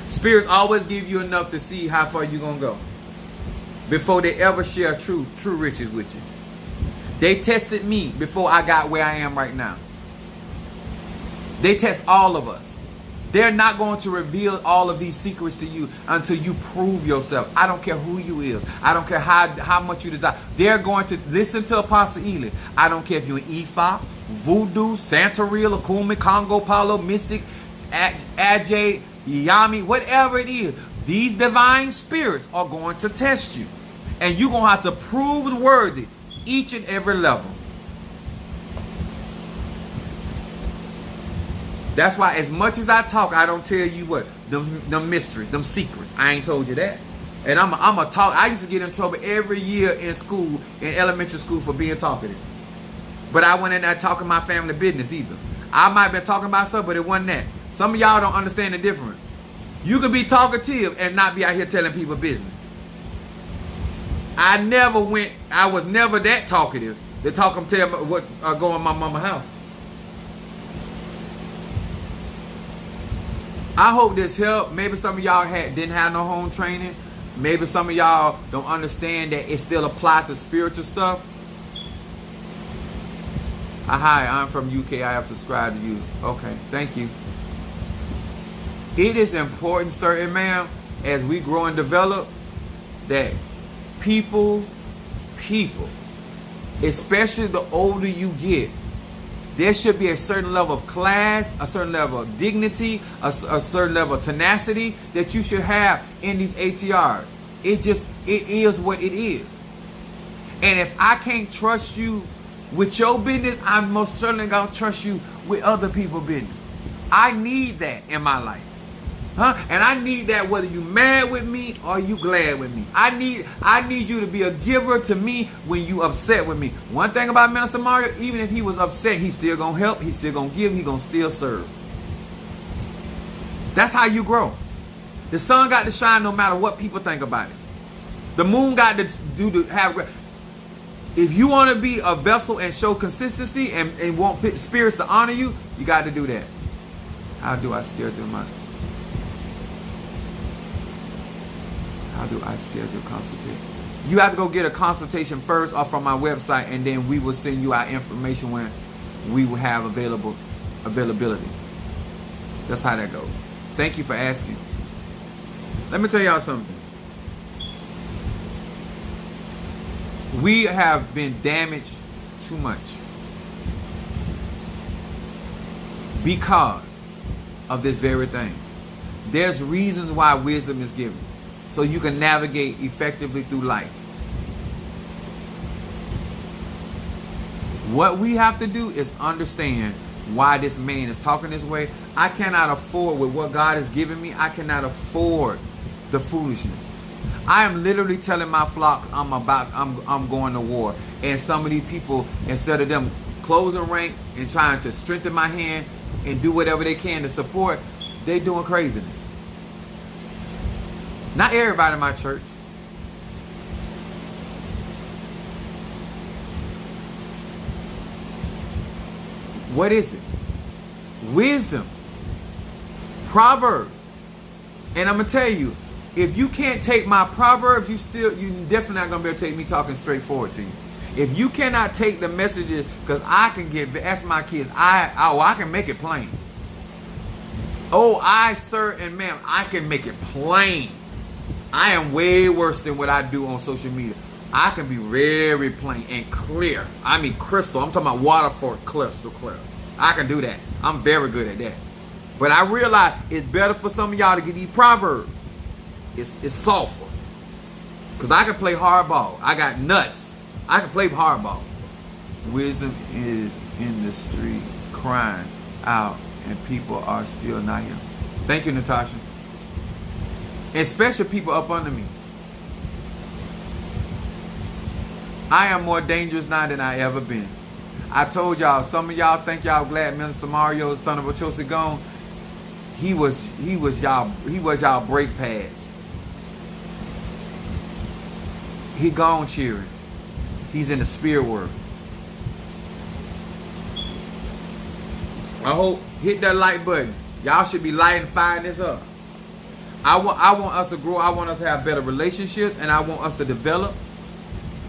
Spirits always give you enough to see how far you're going to go before they ever share true riches with you. They tested me before I got where I am right now. They test all of us. They're not going to reveal all of these secrets to you until you prove yourself. I don't care who you is. I don't care how much you desire. They're going to listen to Apostle Ely. I don't care if you're an Ifa, Voodoo, Santeria, Lakumi, Congo, Palo, Mystic, Ajay, Yami, whatever it is. These divine spirits are going to test you. And you're going to have to prove worthy. each and every level. That's why as much as I talk, I don't tell you what, them mysteries, them secrets. I ain't told you that. And I'm a talk. I used to get in trouble every year in school, in elementary school, for being talkative. But I wasn't in there talking my family business either. I might have been talking about stuff, but it wasn't that. Some of y'all don't understand the difference. You can be talkative and not be out here telling people business. I was never that talkative to talk and tell what go in my mama's house. I hope this helped. Maybe some of y'all didn't have no home training. Maybe some of y'all don't understand that it still applies to spiritual stuff. Hi, I'm from UK. I have subscribed to you. Okay, thank you. It is important, sir and ma'am, as we grow and develop, that people, especially the older you get, there should be a certain level of class, a certain level of dignity, a certain level of tenacity that you should have in these ATRs. It is what it is. And if I can't trust you with your business, I'm most certainly going to trust you with other people's business. I need that in my life. And I need that whether you mad with me or you glad with me. I need you to be a giver to me when you upset with me. One thing about Minister Mario, even if he was upset, he's still going to help. He's still going to give. He's going to still serve. That's how you grow. The sun got to shine no matter what people think about it. The moon got to have. If you want to be a vessel and show consistency and want spirits to honor you, you got to do that. How do I schedule my... How do I schedule consultation? You have to go get a consultation first or from my website, and then we will send you our information when we will have availability. That's how that goes. Thank you for asking. Let me tell y'all something. We have been damaged too much because of this very thing. There's reasons why wisdom is given, so you can navigate effectively through life. What we have to do is understand why this man is talking this way. I cannot afford, with what God has given me, I cannot afford the foolishness. I am literally telling my flock I'm going to war. And some of these people, instead of them closing rank and trying to strengthen my hand and do whatever they can to support, they doing craziness. Not everybody in my church. What is it? Wisdom. Proverbs. And I'm going to tell you, if you can't take my Proverbs, you definitely not going to be able to take me talking straightforward to you. If you cannot take the messages, because I can ask my kids, I can make it plain. Oh, sir and ma'am, I can make it plain. I am way worse than what I do on social media. I can be very plain and clear. I mean crystal. I'm talking about water for crystal clear. I can do that. I'm very good at that. But I realize it's better for some of y'all to get these Proverbs. It's sulfur. Because I can play hardball. I got nuts. I can play hardball. Wisdom is in the street crying out, and people are still not here. Thank you, Natasha. Especially people up under me. I am more dangerous now than I ever been. I told y'all, some of y'all think y'all glad Minister Mario, son of Ochosi, gone. He was y'all brake pads. He gone cheering. He's in the spirit world. I hope hit that like button. Y'all should be lighting, firing this up. I want us to grow. I want us to have better relationships, and I want us to develop.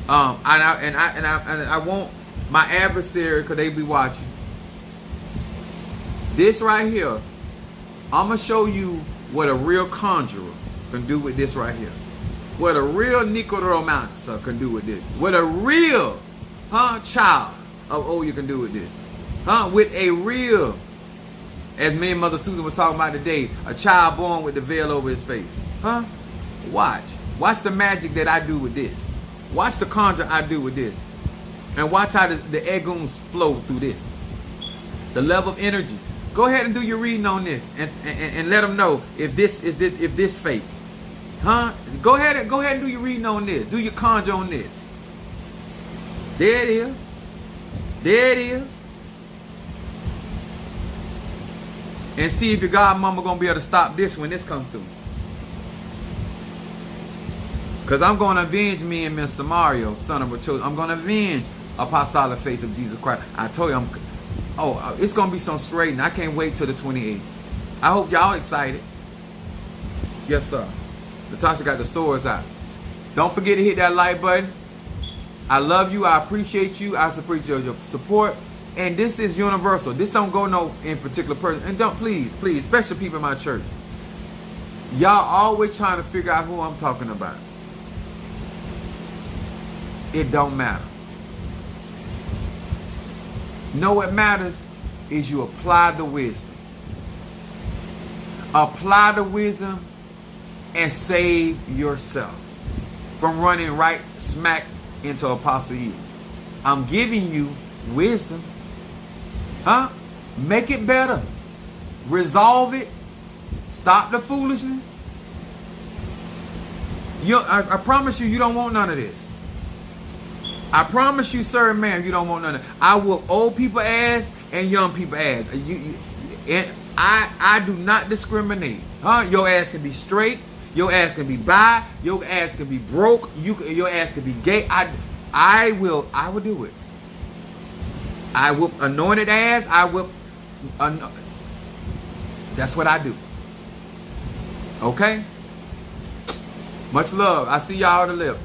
And I want my adversary, because they be watching. This right here, I'm gonna show you what a real conjurer can do with this right here. What a real necromancer can do with this. What a real child of Oya can do with this. With a real, as me and Mother Susan was talking about today, a child born with the veil over his face. Watch the magic that I do with this. Watch the conjure I do with this. And watch how the egoons flow through this. The level of energy. Go ahead and do your reading on this, and let them know if this fake, huh? Go ahead and do your reading on this. Do your conjure on this. There it is. There it is. And see if your godmama gonna be able to stop this when this comes through. Cause I'm gonna avenge me and Mr. Mario, son of a chosen. I'm gonna avenge Apostolic Faith of Jesus Christ. I told you it's gonna be some straightening. I can't wait till the 28th. I hope y'all excited. Yes, sir. Natasha got the swords out. Don't forget to hit that like button. I love you. I appreciate you. I appreciate your support. And this is universal. This don't go no in particular person. And don't, please, especially people in my church. Y'all always trying to figure out who I'm talking about. It don't matter. Know what matters is you apply the wisdom. Apply the wisdom and save yourself from running right smack into Apostle Eve. I'm giving you wisdom. Huh? Make it better. Resolve it. Stop the foolishness. I promise you don't want none of this. I promise you, sir and ma'am, you don't want none of it. I whoop old people ass and young people ass. And I do not discriminate. Huh? Your ass can be straight. Your ass can be bi. Your ass can be broke. Your ass can be gay. I will do it. I whoop anointed ass. I whoop. That's what I do. Okay? Much love. I see y'all to live.